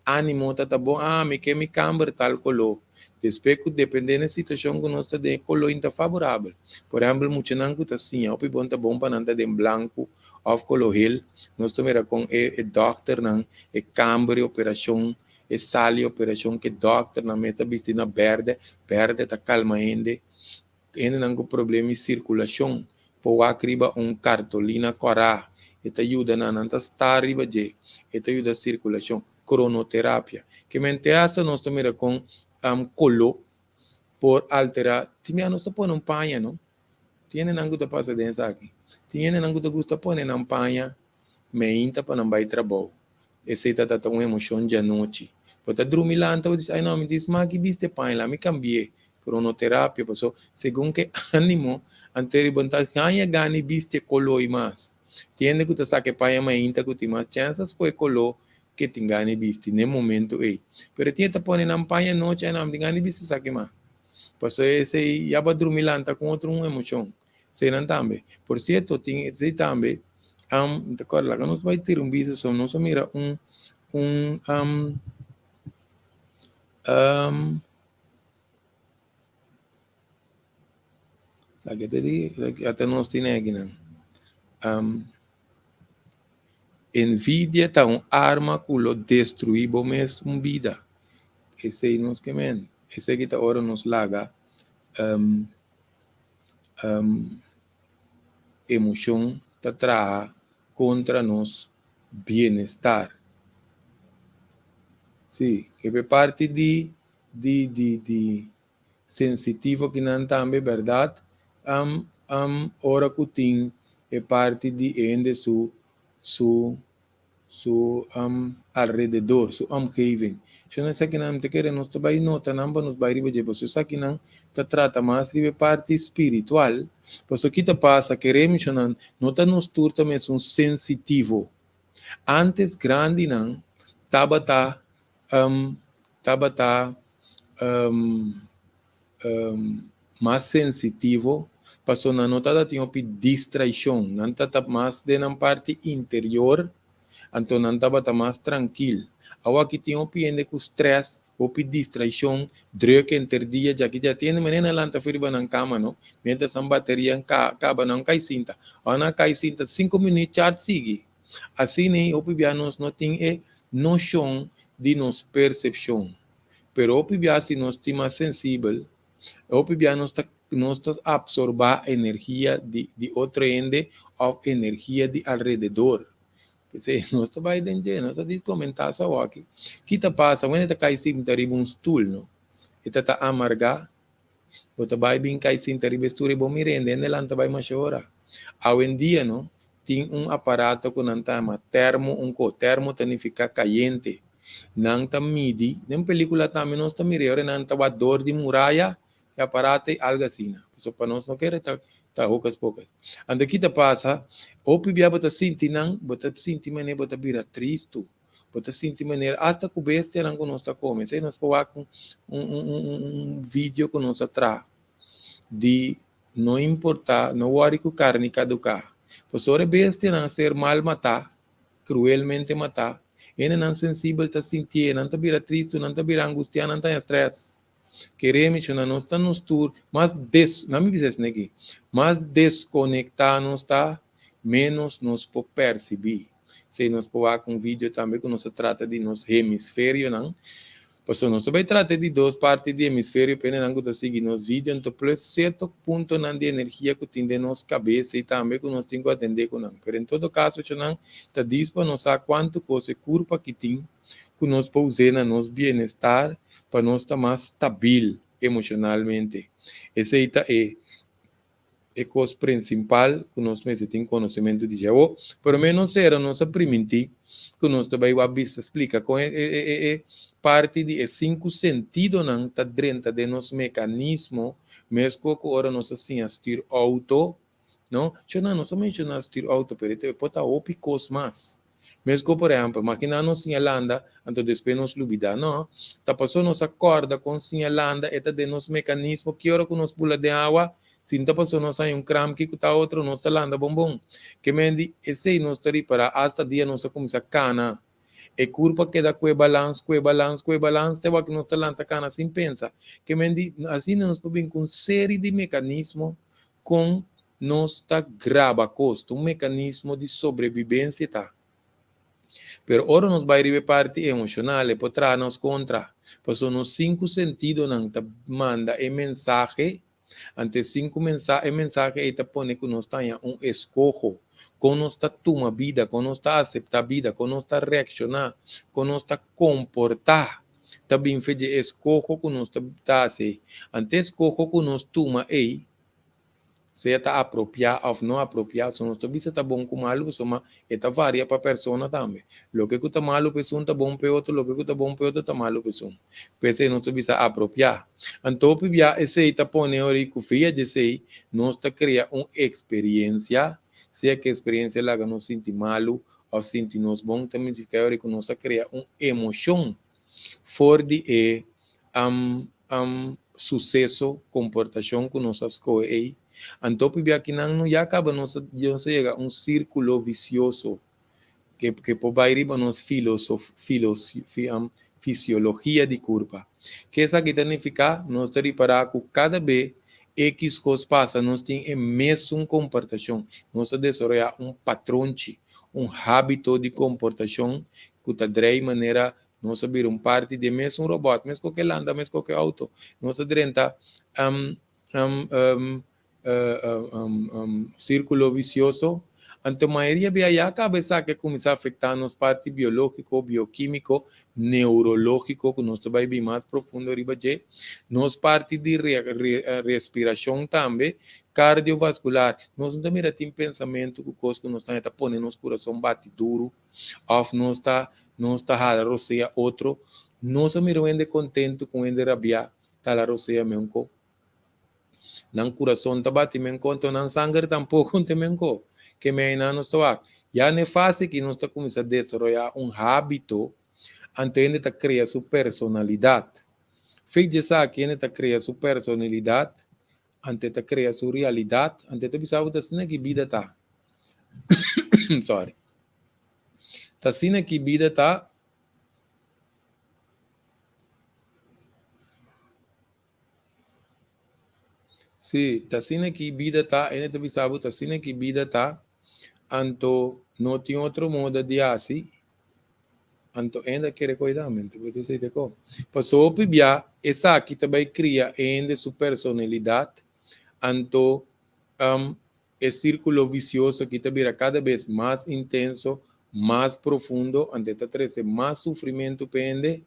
ânimo, tá bom, me quer me câmara tal color. Depois, dependendo da situação que nós está de color está favorável. Por exemplo, muito não está assim, o pibon tá bom para não estar de branco, of color hill, nós estamos com o doctor não, câmara operação, sala operação que doctor não está vestindo verde está calma ainda não com problema de circulação, por acriba cartolina corá, eta ajuda na não estar arriba de, eta ajuda a circulação, cronoterapia, que mente essa nós estamos com color por alterar, tinha nós está pondo panha, não? Tiene não gusta passa dentro aqui, tiene não gusta poner na panha, me inta para não vai trabalho, esse tá uma emoção de noite, porque dormir lá, então diz, ai não, me diz, mas que viste panha lá, me cambiei, cronoterapia, pasó, según que ánimo, anterior bontas, ganha gani viste color e mais, tiene que tu saque panha me inta que tu mais chances com color que te gani viste no momento aí, pero tiene que poner na panha noite, ai não, me gani viste saque mais, pasó esse já vai dormir lá, tá com outra emoção. Se não também. Por certo, tem também, te acorda, que nós vai ter vídeo, só nós mira sabe te digo, até nós temos aqui, não? Envidia tá arma que lo destruímos mesmo vida. Esse aí nós que men, esse aqui tá hora nos laga, emoção tá traga contra nós bem-estar. Sim, que é parte de sensitivo que não também verdade, ora que tem é parte de ende su alrededor, su omgeving. Se não sei que não te quer, nós vai nota, não nos vai ribejar, você sabe que não te trata mais de parte espiritual, pois o que te passa, queremos não te nos turta mesmo sensitivo. Antes grande não, taba mais sensitivo, passou na nota tinha uma distração, não estava mais de na parte interior, então não estava mais tranquilo. Agora que tinha um piende com estresse, ou distração, droga entre dia, já que já tem menina lá na fila na cama, não? Mientras a bateria acaba, não cai cinta. Ou não cai cinta, 5 minutos já sigue. Assim, né, o pibianos não tem noção de nos percepção. Pero o pibiano, se nós estamos mais sensível, o pibiano não está absorber energia de outro ende ou energia de alrededor. Porque nós está vai dentro, nós está comentar só aqui. O que está passando? Quando está caindo em um stool, não? Está amargar, ou está vai bem caindo em vestura e bom mirende, ele não vai mais chorar. Hoje em dia, não? Tem aparato que não está termo tanifica caliente. Não está midi, nem película também não está mirando, não está dor de muralha, que aparato algo assim. Só para nós não querer tá poucas. Ando que te passa, o pibia bota sentir não, bota sentir maneira bota vira triste, bota sentir maneira hasta que bestia não nós tá come. Se nós for com vídeo que nós atrás de não importar, não worry com carne caducar. Pois ora bestia não ser mal matar, cruelmente matar. Ele não sensível está sentindo, não está vira triste, não está vira angústia, não está estresse. Queremos que não está nos tour, mas não me diz aqui, mas desconectar não está, menos nos pode perceber. Se nós podemos com um vídeo também que nos trata de nos hemisfério, não? Pois nós vai tratar de duas partes do hemisfério, para não que seguir nos vídeos, então plus certo ponto não de energia que tem de nossa cabeça e também que nós temos que atender com não. Mas em todo caso, não está disponível nós saber quanto coisa curva que tem que nós podemos usar no nosso bem-estar para nós estar mais estável emocionalmente. Essa é a coisa principal que nós temos conhecimento de já. Pelo menos era nossa primeira que nós também a vista explica com parte de 5 sentidos não está dentro de nosso mecanismo, mesmo que agora nós assim assistir auto, não? Eu não somente assistir auto, pero te pode ouvir coisas mais. Mesmo que, por exemplo, imagina nos sinalando, então depois nos olvida, não? Tá passando nossa corda com sinalando, é de nosso mecanismo, que hora que nos pula de água, Sinta passou não sai cram que tá outro não está landa bombom. Que mendi esse não está para hasta dia não se começa a cana. E curva queda com balance, te vai que não está landa cana sem pensa. Que mendi assim nós podemos com série de mecanismos com nós tá grava custo, mecanismo de sobrevivência tá. Pero ora nos vai ribe parte emocional, e potrá nos contra. Passou nos 5 sentidos não ta manda mensagem. Ante 5 mensaje e te pone que nós tenha escojo, como nós está toma vida, como nós está aceptar vida, como nós está reaccionar, como nós está comportar. Também fez escojo que nós está assim. Ante escojo que nós toma aí, se está apropriado ou não apropriado, se nós está bom com malo, mas está varia para a pessoa também. Lo que está malo para um está bom para outro, lo que está bom para outro está malo para um. Porque nós está apropriar. Então, esse está pondo aí que fia de sei, nós está criando uma experiência, se que a experiência lá não sente malo ou sente nós bom, também significa que nós cria uma emoção fora de sucesso, comportação que nós escolhe. Então, aqui não já acaba, não chega um círculo vicioso que por aí nos fisiologia de curva. Que essa aqui significa, nós temos para que cada vez X coisas passa, nós temos a mesma comportação, nós desenvolvemos um patrão, um hábito de comportação que está de maneira nós sabemos parte de mesmo robô, mesmo qualquer landa, mesmo qualquer auto, nós sabemos círculo vicioso. Ante a maioria de a cabeça que começa a afetar nos parte biológico, bioquímico, neurológico, que nós vai bem mais profundo arriba de, nos parte de respiração também, cardiovascular. Nós não temos um pensamento que coisa que nós está ponendo nosso coração bate duro, ou não está a roceia outro, nós estamos contente com ele rabia, está a roceia mesmo. Nang coração tá bate men conto, nang sangue tampouco também ko. Que me ainda não estou aqui. Já não é fácil que nós está começando a desenvolver um hábito, ante ele está criando sua personalidade. Fez isso aqui, ele está criando sua personalidade, ante está criando sua realidade, ante está pensando assim que vida tá. Sorry. Tá assim que vida tá. Sim, tá assim que vida tá, ele está pensando, tá assim que vida tá. Anto não tem outro modo de assim, anto ainda quer cuidamento, você sei de como. Passou por via, essa aqui também cria ainda sua personalidade, anto o círculo vicioso que também cada vez mais intenso, mais profundo, ante está trazendo mais sofrimento pende,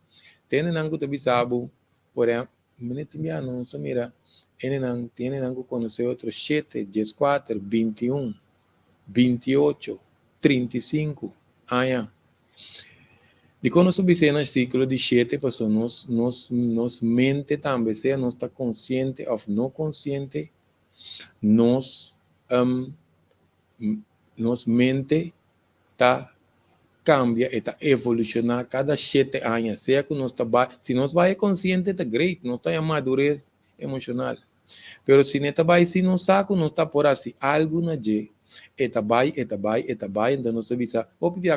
tem algo também sabe, por exemplo, não se mira, tem algo conhecer outro 7, 14, 21, 28, 35 anos. E quando subisse no ciclo de 7 pessoas, nos mente também, seja nós está consciente ou não consciente, nos mente está cambia, está evolucionar cada 7 anos, seja que nós está, se nós vai consciente, está great, nós está em madurez emocional. Pero se não está vai, se não saco, não está por assim, algo na je, eta vai, então nós avisa,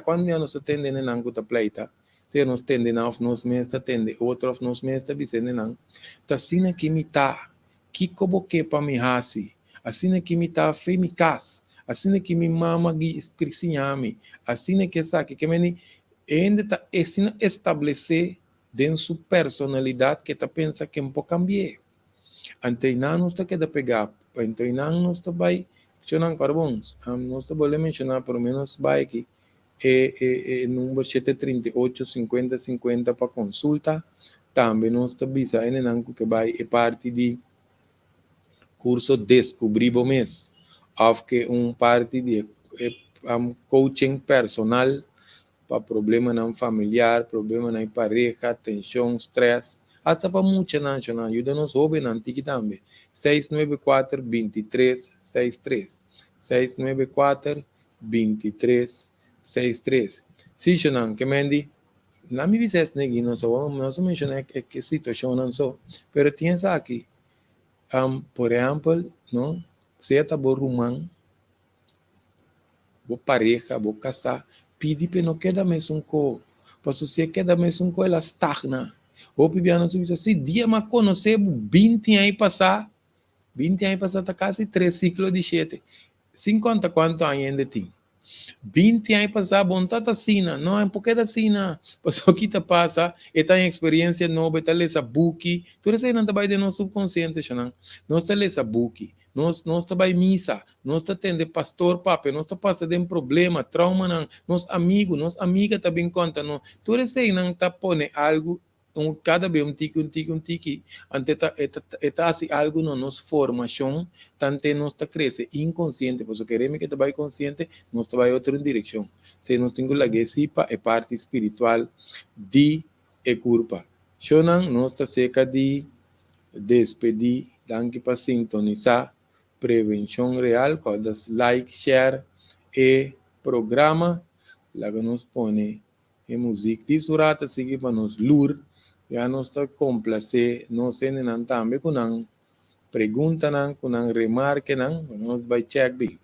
quando nós atendemos na anguta pleita, se nós atendemos, nós mesmos atendemos, outros nós mesmos atendemos, não, tá assim que me tá, que como que para me hasi, assim que me tá, fe me cas, assim que me mama crisinhame, assim que sabe que me ainda tá assim estabelecer dentro sua personalidade que tá pensa que um pouco cambiar. Ante não está que da pegar, ante não está vai mencionar carbonos, não está vou mencionar pelo menos vai aqui número 738 50 50 para consulta, também não está visa em que vai é parte de curso Descobrir o mês, of que parte de coaching personal para problema não familiar, problema na pareja, tensão, estresse, até para muita nacional, ajuda-nos jovens antigos também. 694-2363. 694-2363. Sim, Xonan, que mendi, na minha visão, não só mencionar que situação não só, mas tinha aqui, Por exemplo, não? Você tá bom rumão, bom pareja, bom casar, pedi para não quedar mais um co, para você quedar mais um co, ela estagna. Ou pibiano, se dia mas conhecer 20 anos passar, 20 anos passar, tá quase 3 ciclos de chete. 50 quanto ainda tem? 20 anos passar, bom, tá assim, não é porque tá assim, passou que tá passa, e tá em experiência nova, tá lesa book, tudo isso aí não tá vai de nosso subconsciente, não, nós tá lesa book, nós tá vai missa, nós tá tendo pastor, papi, nós tá passando um problema, trauma, não, nós amigo, nós amiga tá bem conta, não, tudo isso aí não tá pone algo cada vez um tique, ante tá assim algo na nossa formação, tanto nós tá cresce inconsciente, porque queremos que tá vai consciente, nós vai outra direção. Se nós temos a gesipa é parte espiritual de culpa. Shonan nós está cerca de despedir, danke para sintonizar, prevenção real, quando like, share e programa, lá que nos põe em música de surata, seguir para nos lur, já nos está complacer, nós temos também com uma pergunta, com uma remarca, nós vai check bem.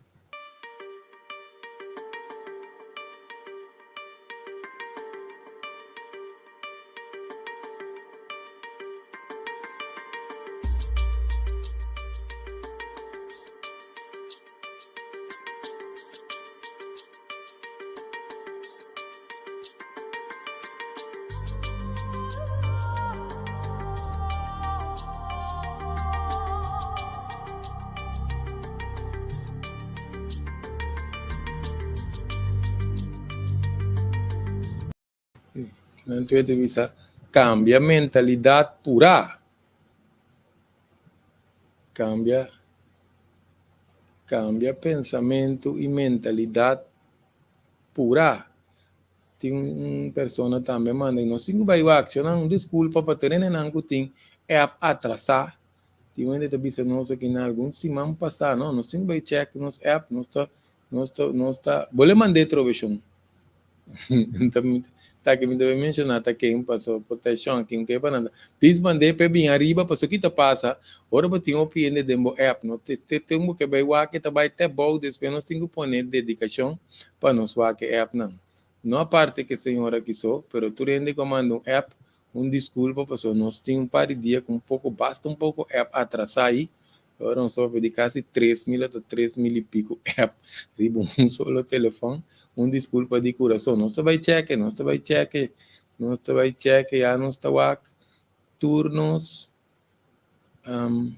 Na entrevista, cambia mentalidade pura. Cambia pensamento e mentalidade pura. Tem uma pessoa também, manda, não sei como vai action, não, desculpa para ter não tem é atrasar. Tem uma entrevista nossa que em algum semana passar, não sei como vai check nos app, não está, vou mandar trovão. Então, sabe que me deve mencionar tá quem passou proteção quem que para nada diz mandei para bem arriba passou que tá passa ora para ter um opinião de app não tem um que vai que tá vai ter bom depois nós temos que pôr dedicação para nós que app não a parte que a senhora quiser pero tu rende comando um app desculpa passou nós temos um par de dias com um pouco basta um pouco app atrasar aí agora nós só de quase 3.000 a 3.000 e pico app ribo solo telefone desculpa de coração. Não se vai cheque, já não está turnos.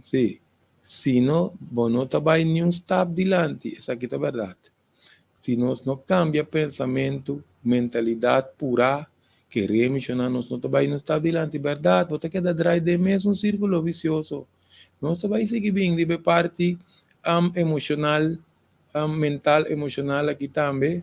Sim. Se não, não está vai nenhum step dilante. Essa aqui é a verdade. Se nós não cambia pensamento, mentalidade pura, queremos, nós não está vai não step dilante. Verdade, você queda atrás de mesmo círculo vicioso. Não se vai seguir bem de parte emocional, mental, emocional aqui também.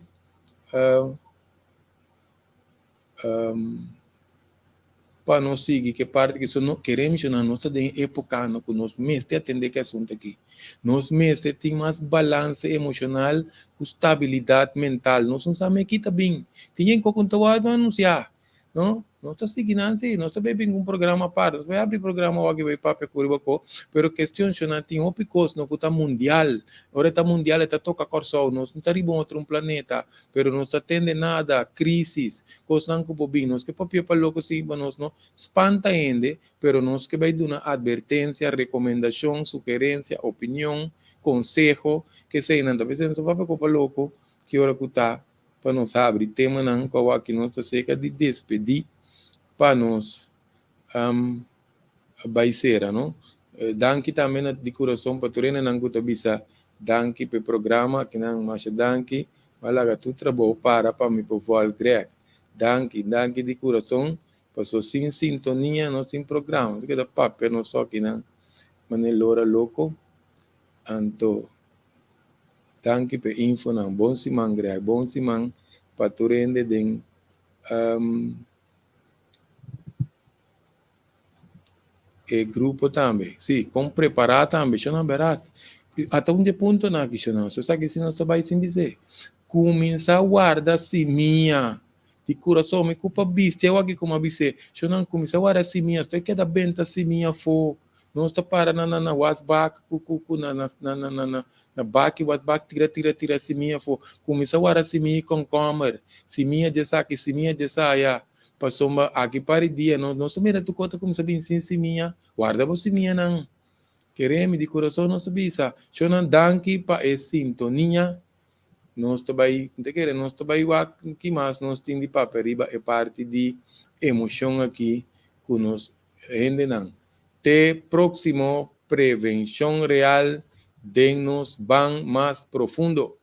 Para nós seguir que parte que não queremos na nossa época no que nós mesmos atender que assunto aqui nós mesmos tem mais balanço emocional com estabilidade mental nós não sabemos que está bem tem que contar anunciar não nós está seguindo assim nós sabemos um programa para nós vai abrir programa o que vai para Curitiba pero questão não tem um picos no que está mundial agora está mundial está toca corso nós não está ribo outro planeta pero não está atende nada crises coisas não que bobinho nós que papel para louco sim nós não espanta ainda pero nós que vai dar uma advertência recomendação sugerência opinião consejo que sei não talvez não papel para louco que hora que está para nós abrir tema não para que nós está cerca de despedir para nós baixeira, não? Danke também de coração para turena não que bisa danke para programa que não mais danke malaga tu trabalho para me povoar grec danke de coração passou sem sintonia não sem programa que da papel não só que não manelora louco anto danke para info não bom simang grec bom simang para turende den e grupo também, sim, com preparar também, isso não é barato. Até um ponto na que não, só sabe que se não vai sem dizer. Começar a guardar seminha de coração, me culpa bicho, eu aqui como bicho, eu não começar a guardar seminha, estou que da benta seminha for, Não está para na wasback, na back, wasback, tira, se minha for. Começa a se minha com comer, se minha de saque, se minha de saia. Passou aqui para o dia, não se mira tu conta como sabe se minha, guarda você minha não. Queremos de coração não sabia, se não danke para essa sintonia, nós também, nós também aqui mais, nós temos de papel, é parte de emoção aqui que nós rendem. Te próximo prevenção real de nos van mais profundo.